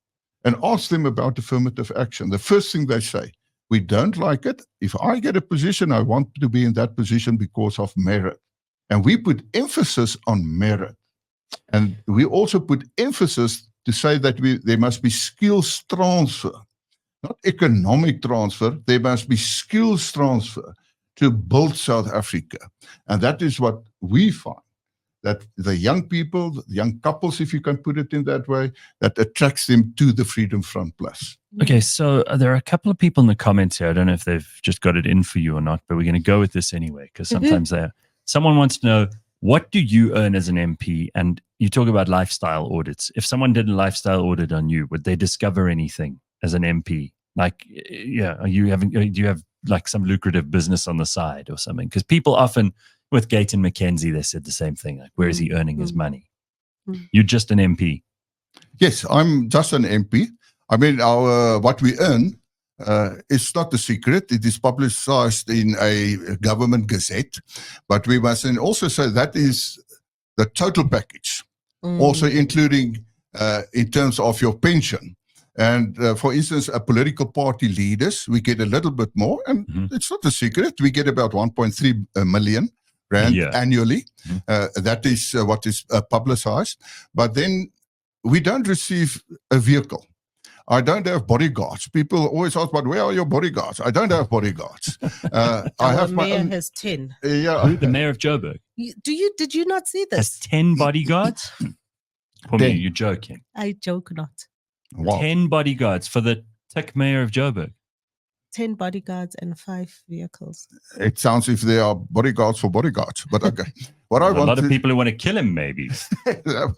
and ask them about affirmative action. The first thing they say, we don't like it. If I get a position, I want to be in that position because of merit. And we put emphasis on merit. And we also put emphasis to say that there must be skills transfer, not economic transfer. There must be skills transfer to build South Africa. And that is what we find, that the young people, the young couples, if you can put it in that way, that attracts them to the Freedom Front Plus. Okay, so there are a couple of people in the comments here. I don't know if they've just got it in for you or not, but we're going to go with this anyway, because sometimes someone wants to know, what do you earn as an MP? And you talk about lifestyle audits. If someone did a lifestyle audit on you, would they discover anything as an MP? Like, do you have like some lucrative business on the side or something? Because people often, with Gayton McKenzie, they said the same thing. Like, where is he earning his money? You're just an MP. Yes, I'm just an MP. I mean, what we earn is not a secret. It is publicized in a government gazette. But we must also say that is the total package, also including in terms of your pension. And for instance, political party leaders, we get a little bit more. And it's not a secret. We get about 1.3 million rand annually. That is what is publicized. But then we don't receive a vehicle. I don't have bodyguards. People always ask, but where are your bodyguards? I don't have bodyguards. I have my own. Has 10. Who, the mayor of Joburg? Did you not see this? Has 10 bodyguards? For me, you're joking. I joke not. Wow. 10 bodyguards for the tech mayor of Joburg. 10 bodyguards and 5 vehicles. It sounds if they are bodyguards for bodyguards, but okay. What I A want lot of to, people who want to kill him, maybe.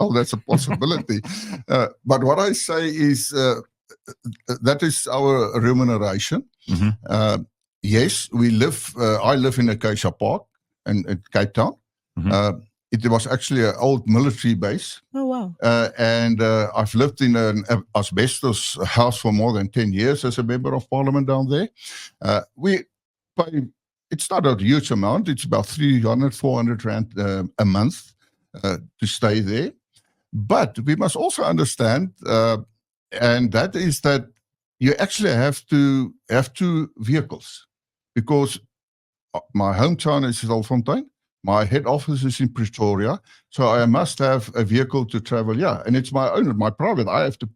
well, that's a possibility. But what I say is that is our remuneration. Mhm. Yes, we live. I live in Acacia Park in Cape Town. Mhm. It was actually an old military base. Oh, wow. And I've lived in an asbestos house for more than 10 years as a member of parliament down there. We pay, it's not a huge amount. It's about 300, 400 rand a month to stay there. But we must also understand, and that is that you actually have to have 2 vehicles, because my hometown is Stilfontein. My head office is in Pretoria, so I must have a vehicle to travel. Yeah, and it's my own, my private. I have to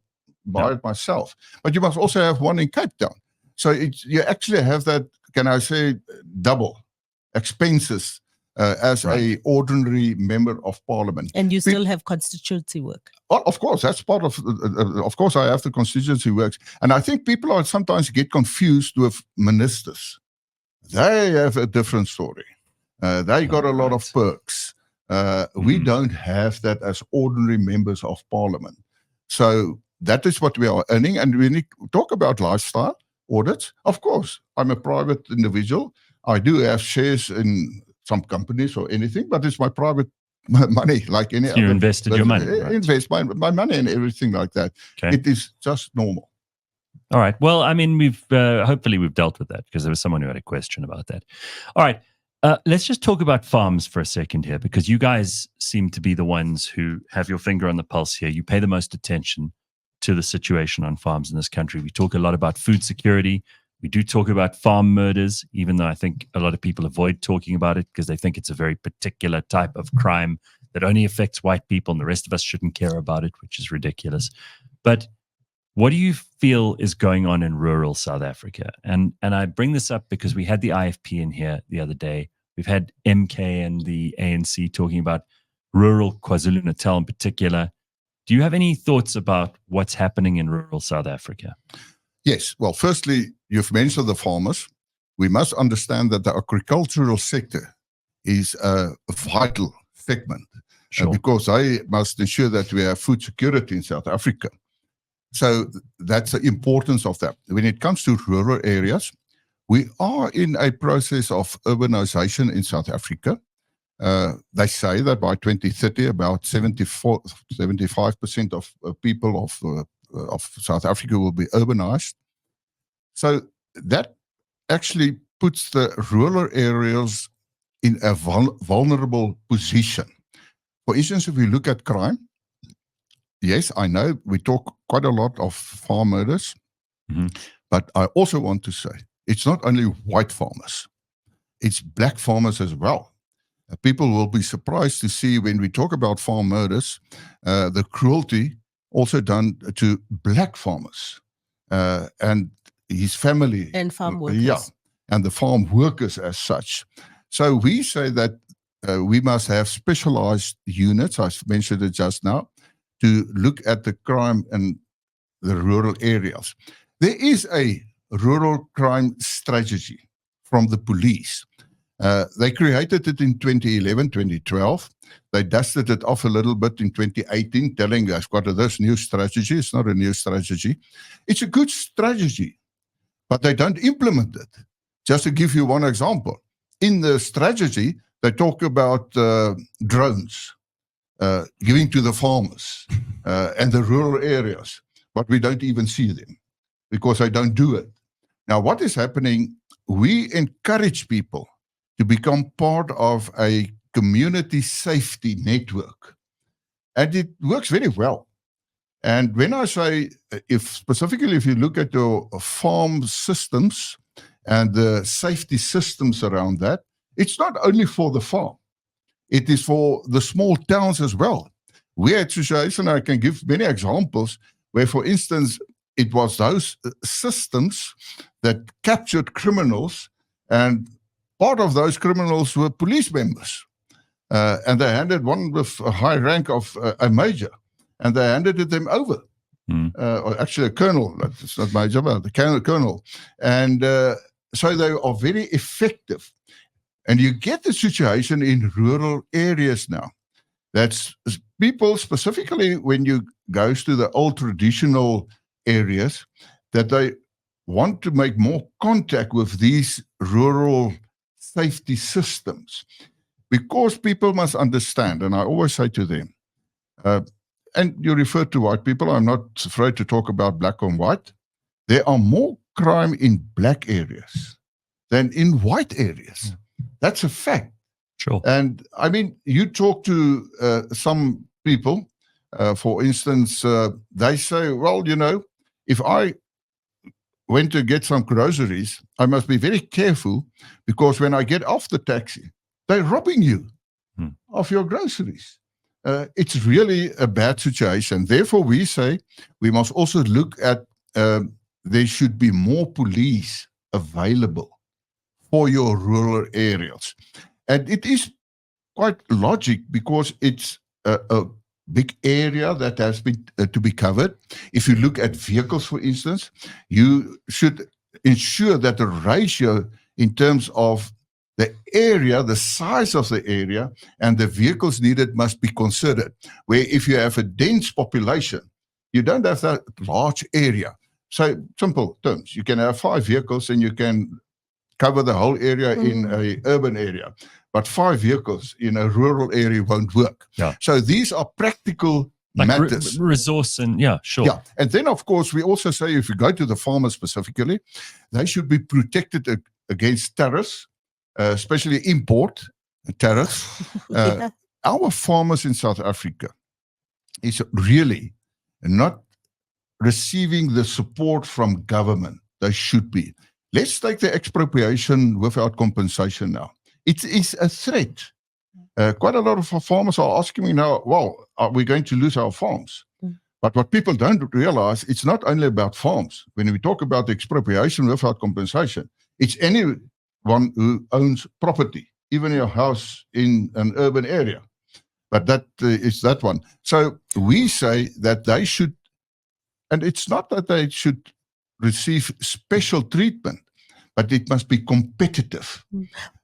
buy it myself. But you must also have one in Cape Town. So you actually have that, can I say, double expenses as a ordinary member of parliament. And you still have constituency work. Well, of course, that's part of course, I have the constituency works. And I think people are sometimes get confused with ministers. They have a different story. They got a lot of perks. We don't have that as ordinary members of parliament. So that is what we are earning. And when we talk about lifestyle audits, of course, I'm a private individual. I do have shares in some companies or anything, but it's my private money, like any other. You invested your money. Right? Invest my money and everything like that. Okay. It is just normal. All right. Well, I mean, we've hopefully we've dealt with that, because there was someone who had a question about that. All right. Let's just talk about farms for a second here, because you guys seem to be the ones who have your finger on the pulse here. You pay the most attention to the situation on farms in this country. We talk a lot about food security. We do talk about farm murders, even though I think a lot of people avoid talking about it because they think it's a very particular type of crime that only affects white people and the rest of us shouldn't care about it, which is ridiculous. But what do you feel is going on in rural South Africa? And I bring this up because we had the IFP in here the other day. We've had MK and the ANC talking about rural KwaZulu-Natal in particular. Do you have any thoughts about what's happening in rural South Africa? Yes. Well, firstly, you've mentioned the farmers. We must understand that the agricultural sector is a vital segment because they must ensure that we have food security in South Africa. So that's the importance of that. When it comes to rural areas, we are in a process of urbanization in South Africa. They say that by 2030, about 75% of people of South Africa will be urbanized. So that actually puts the rural areas in a vulnerable position. For instance, if we look at crime, yes, I know we talk quite a lot of farm murders, but I also want to say it's not only white farmers, it's black farmers as well. People will be surprised to see when we talk about farm murders, the cruelty also done to black farmers and his family. And farm workers. Yeah, and the farm workers as such. So we say that we must have specialized units, I mentioned it just now, to look at the crime in the rural areas. There is a rural crime strategy from the police. They created it in 2011, 2012. They dusted it off a little bit in 2018, telling us, got this new strategy. It's not a new strategy. It's a good strategy, but they don't implement it. Just to give you one example, in the strategy, they talk about drones giving to the farmers and the rural areas, but we don't even see them because they don't do it. Now, what is happening? We encourage people to become part of a community safety network, and it works very well. And when I say, specifically if you look at your farm systems and the safety systems around that, it's not only for the farm. It is for the small towns as well. We at Association, I can give many examples where, for instance, it was those systems that captured criminals, and part of those criminals were police members. And they handed one with a high rank of a major, and they handed them over. or actually a colonel, that's not Major, but the colonel. And so they are very effective. And you get the situation in rural areas now. That's people, specifically when you go to the old traditional areas, that they want to make more contact with these rural safety systems. Because people must understand, and I always say to them, and you refer to white people, I'm not afraid to talk about black and white. There are more crime in black areas than in white areas. That's a fact. Sure. And I mean, you talk to some people, for instance, they say, well, you know, if I went to get some groceries, I must be very careful because when I get off the taxi, they're robbing you of your groceries. It's really a bad situation. Therefore, we say we must also look at there should be more police available for your rural areas. And it is quite logic because it's a big area that has been to be covered. If you look at vehicles, for instance, you should ensure that the ratio in terms of the area, the size of the area, and the vehicles needed must be considered. Where if you have a dense population, you don't have that large area. So, simple terms, you can have 5 vehicles and you can cover the whole area in an urban area. But 5 vehicles in a rural area won't work. Yeah. So these are practical matters. Resource and, yeah, sure. Yeah. And then, of course, we also say if you go to the farmers specifically, they should be protected against tariffs, especially import tariffs. Our farmers in South Africa is really not receiving the support from government they should be. Let's take the expropriation without compensation now. It is a threat. Quite a lot of our farmers are asking me now, well, are we going to lose our farms? But what people don't realize, it's not only about farms. When we talk about expropriation without compensation, it's anyone who owns property, even your house in an urban area. But that is that one. So we say that they should, and it's not that they should receive special treatment, but it must be competitive.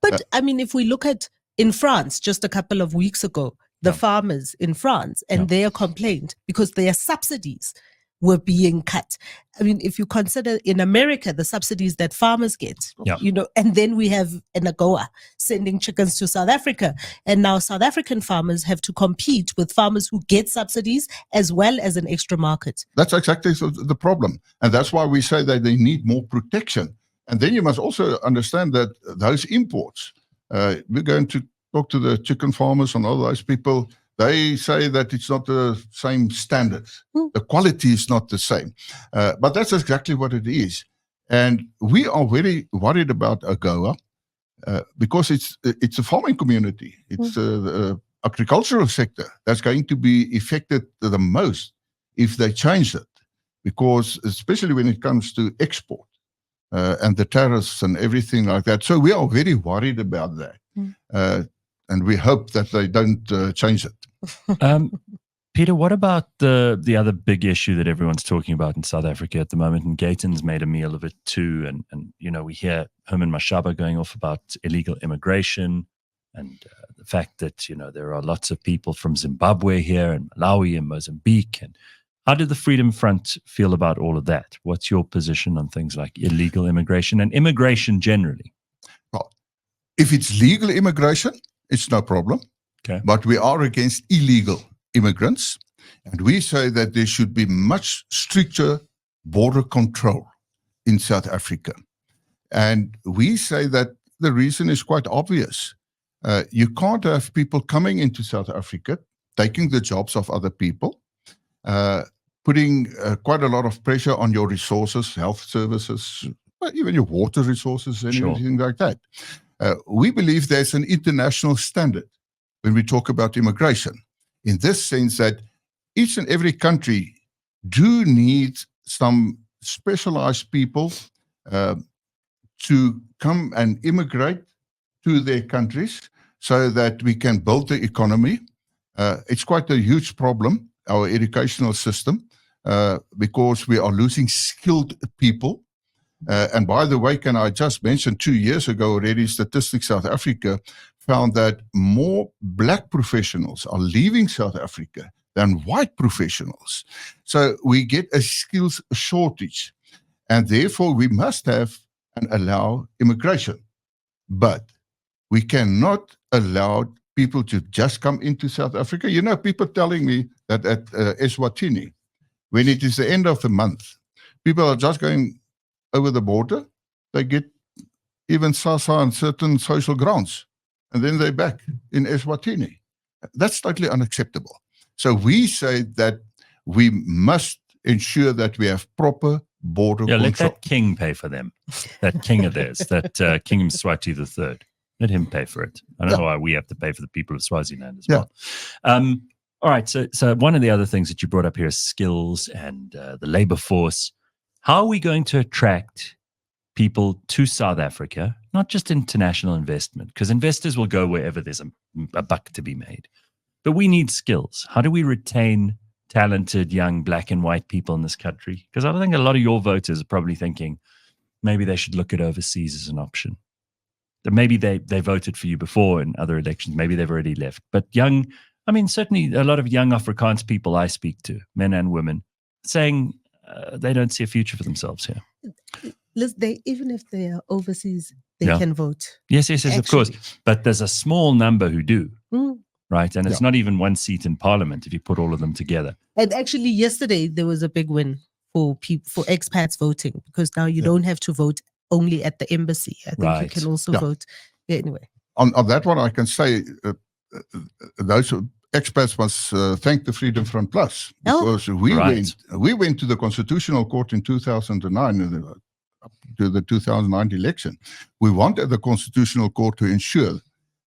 But I mean, if we look at in France, just a couple of weeks ago, the farmers in France and their complaint because their subsidies were being cut. I mean, if you consider in America, the subsidies that farmers get, you know, and then we have an AGOA sending chickens to South Africa. And now South African farmers have to compete with farmers who get subsidies as well as an extra market. That's exactly the problem. And that's why we say that they need more protection. And then you must also understand that those imports, we're going to talk to the chicken farmers and all those people. They say that it's not the same standards. The quality is not the same. But that's exactly what it is. And we are very worried about AGOA because it's a farming community. It's the agricultural sector that's going to be affected the most if they change it. Because especially when it comes to export and the tariffs and everything like that. So we are very worried about that. And we hope that they don't change it. Pieter, what about the other big issue that everyone's talking about in South Africa at the moment? And Gayton's made a meal of it too. And you know, we hear Herman Mashaba going off about illegal immigration and the fact that, you know, there are lots of people from Zimbabwe here and Malawi and Mozambique. And how did the Freedom Front feel about all of that? What's your position on things like illegal immigration and immigration generally? Well, if it's legal immigration, it's no problem. Okay. But we are against illegal immigrants. And we say that there should be much stricter border control in South Africa. And we say that the reason is quite obvious. You can't have people coming into South Africa, taking the jobs of other people, putting quite a lot of pressure on your resources, health services, even your water resources and everything like that. We believe there's an international standard when we talk about immigration, in this sense that each and every country do need some specialized people to come and immigrate to their countries so that we can build the economy. It's quite a huge problem, our educational system. because we are losing skilled people. And by the way, can I just mention 2 years ago already, Statistics South Africa found that more black professionals are leaving South Africa than white professionals. So we get a skills shortage, and therefore we must have and allow immigration. But we cannot allow people to just come into South Africa. You know, people telling me that at Eswatini, when it is the end of the month, people are just going over the border. They get even SASA on certain social grounds, and then they're back in Eswatini. That's totally unacceptable. So we say that we must ensure that we have proper border control. Let that king pay for them. That king of theirs, that King Mswati III. Let him pay for it. I don't know why we have to pay for the people of Swaziland as well. All right. So one of the other things that you brought up here is skills and the labor force. How are we going to attract people to South Africa, not just international investment, because investors will go wherever there's a buck to be made. But we need skills. How do we retain talented young black and white people in this country? Because I think a lot of your voters are probably thinking maybe they should look at overseas as an option. That maybe they voted for you before in other elections. Maybe they've already left. But certainly a lot of young Afrikaans people I speak to, men and women, saying they don't see a future for themselves here. Listen, even if they are overseas, they can vote. Yes, of course. But there's a small number who do, right? And it's not even one seat in parliament if you put all of them together. And actually, yesterday there was a big win for expats voting, because now you don't have to vote only at the embassy. I think you can also vote. Yeah, anyway. On that one, I can say those expats must thank the Freedom Front Plus, because we went to the Constitutional Court in 2009 to the 2009 election. We wanted the Constitutional Court to ensure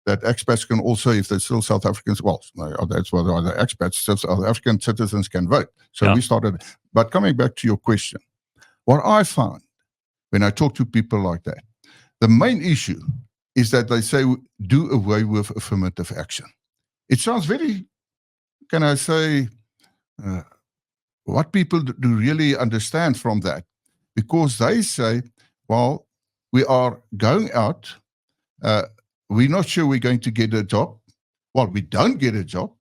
that expats can also, if they're still South Africans, that's what the expats, South African citizens can vote. So we started. But coming back to your question, what I found when I talk to people like that, the main issue is that they say, do away with affirmative action. It sounds very, can I say, what people do really understand from that, because they say, well, we are going out, we're not sure we're going to get a job. Well, we don't get a job.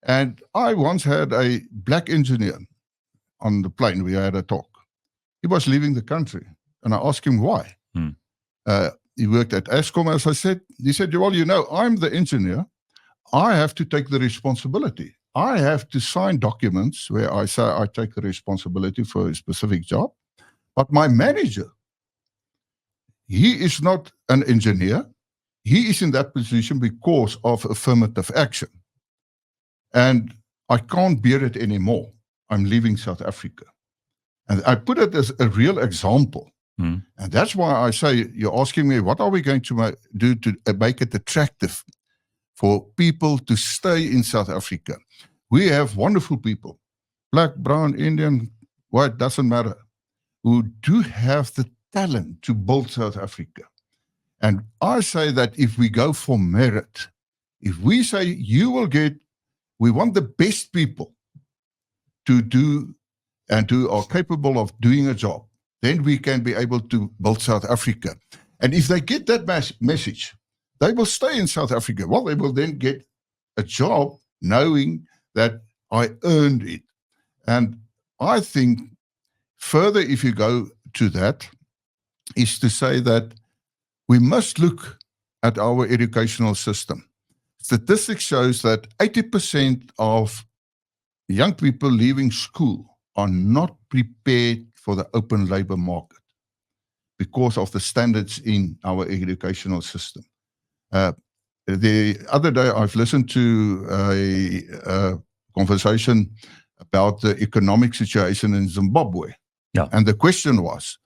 And I once had a black engineer on the plane. We had a talk. He was leaving the country. And I asked him why. He worked at Eskom, as I said. He said, well, I'm the engineer. I have to take the responsibility. I have to sign documents where I say I take the responsibility for a specific job. But my manager, he is not an engineer. He is in that position because of affirmative action. And I can't bear it anymore. I'm leaving South Africa. And I put it as a real example. And that's why I say, you're asking me, what are we going to do to make it attractive for people to stay in South Africa? We have wonderful people, black, brown, Indian, white, doesn't matter, who do have the talent to build South Africa. And I say that if we go for merit, if we say we want the best people to do and who are capable of doing a job, then we can be able to build South Africa. And if they get that message, they will stay in South Africa. Well, they will then get a job knowing that I earned it. And I think further, if you go to that, is to say that we must look at our educational system. Statistics shows that 80% of young people leaving school are not prepared for the open labor market because of the standards in our educational system. The other day, I've listened to a conversation about the economic situation in Zimbabwe. And the question was,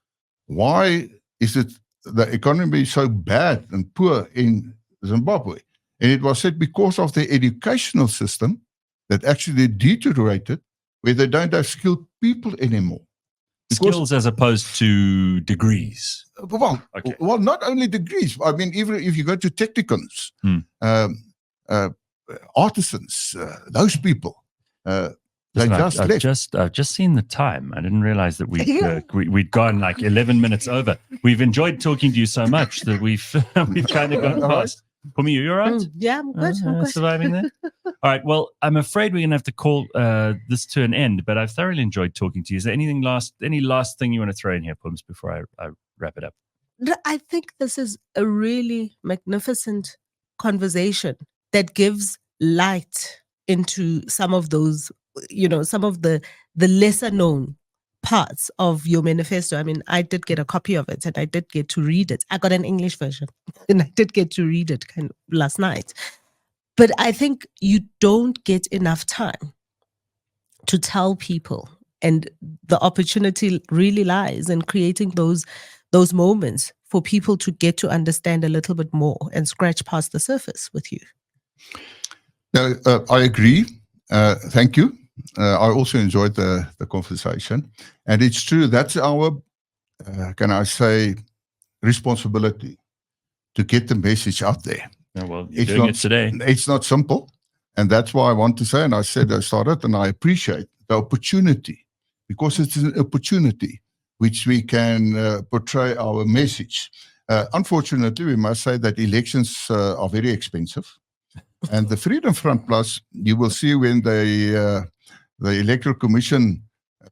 why is it the economy so bad and poor in Zimbabwe? And it was said because of the educational system that actually deteriorated, where they don't have skilled people anymore. Skills as opposed to degrees. Well, not only degrees. I mean, even if you go to technicons, artisans, those people, They Listen, just left. I've just seen the time. I didn't realize that we'd gone like 11 minutes over. We've enjoyed talking to you so much that we've kind of gone past. Phumi, you all right? Yeah, I'm good. I'm good. Surviving there? All right. Well, I'm afraid we're going to have to call this to an end, but I've thoroughly enjoyed talking to you. Is there any last thing you want to throw in here, Pums, before I wrap it up? I think this is a really magnificent conversation that gives light into some of those, some of the lesser known parts of your manifesto. I mean, I did get a copy of it and I did get to read it. I got an English version and I did get to read it kind of last night. But I think you don't get enough time to tell people, and the opportunity really lies in creating those moments for people to get to understand a little bit more and scratch past the surface with you. I agree. Thank you. I also enjoyed the conversation. And it's true, that's our, can I say, responsibility to get the message out there. Yeah, well, you're doing it today. It's not simple. And that's why I want to say, and I said I started, and I appreciate the opportunity, because it's an opportunity which we can portray our message. Unfortunately, we must say that elections are very expensive. And the Freedom Front Plus, you will see when the Electoral Commission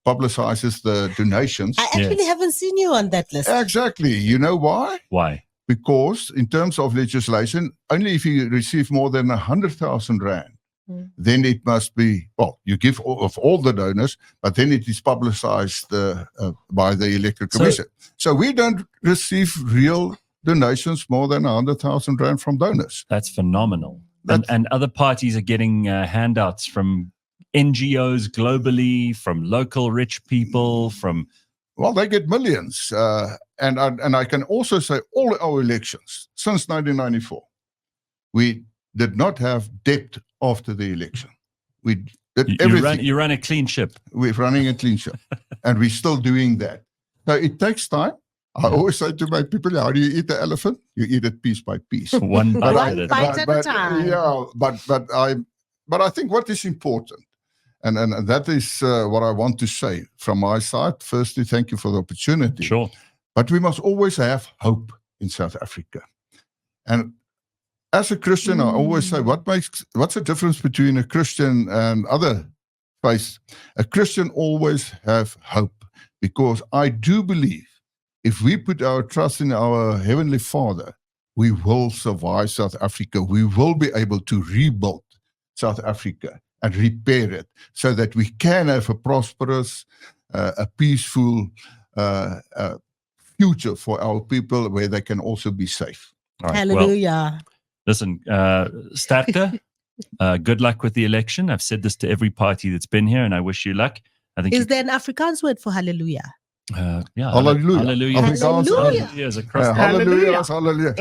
publicizes the donations. I actually haven't seen you on that list. Exactly. You know why? Why? Because in terms of legislation, only if you receive more than 100,000 Rand, then it must be, well, you give of all the donors, but then it is publicized by the Electoral Commission. So we don't receive real donations more than 100,000 Rand from donors. That's phenomenal. And other parties are getting handouts from NGOs globally, from local rich people, from... Well, they get millions. And I can also say all our elections since 1994, we did not have debt after the election. We did everything. You run a clean ship. We're running a clean ship. And we're still doing that. So it takes time. I always say to my people, how do you eat the elephant? You eat it piece by piece. One bite at a time. Yeah, but I think what is important, and that is what I want to say from my side. Firstly, thank you for the opportunity. Sure. But we must always have hope in South Africa. And as a Christian, I always say, what's the difference between a Christian and other faiths? A Christian always have hope, because I do believe if we put our trust in our Heavenly Father, we will survive South Africa. We will be able to rebuild South Africa and repair it so that we can have a prosperous, a peaceful future for our people where they can also be safe. All right, Hallelujah. well, listen, Statke, good luck with the election. I've said this to every party that's been here, and I wish you luck. I think Is there an Afrikaans word for hallelujah? Yeah, Hallelujah. Hallelujah. Hallelujah. Hallelujah. Across Hallelujah. Hallelujah.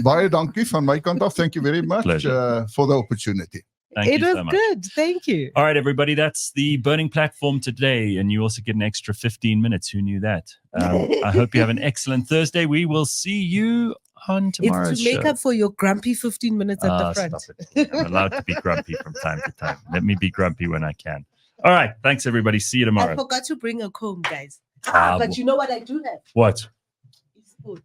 Baie dankie van my kant af. Thank you very much for the opportunity. Thank you so much. It was good. Thank you. All right, everybody. That's the Burning Platform today. And you also get an extra 15 minutes. Who knew that? I hope you have an excellent Thursday. We will see you on tomorrow's It's to make show. up for your grumpy 15 minutes at the front. Stop it. I'm allowed to be grumpy from time to time. Let me be grumpy when I can. All right. Thanks, everybody. See you tomorrow. I forgot to bring a comb, guys. But you know what I do have? What? It's food.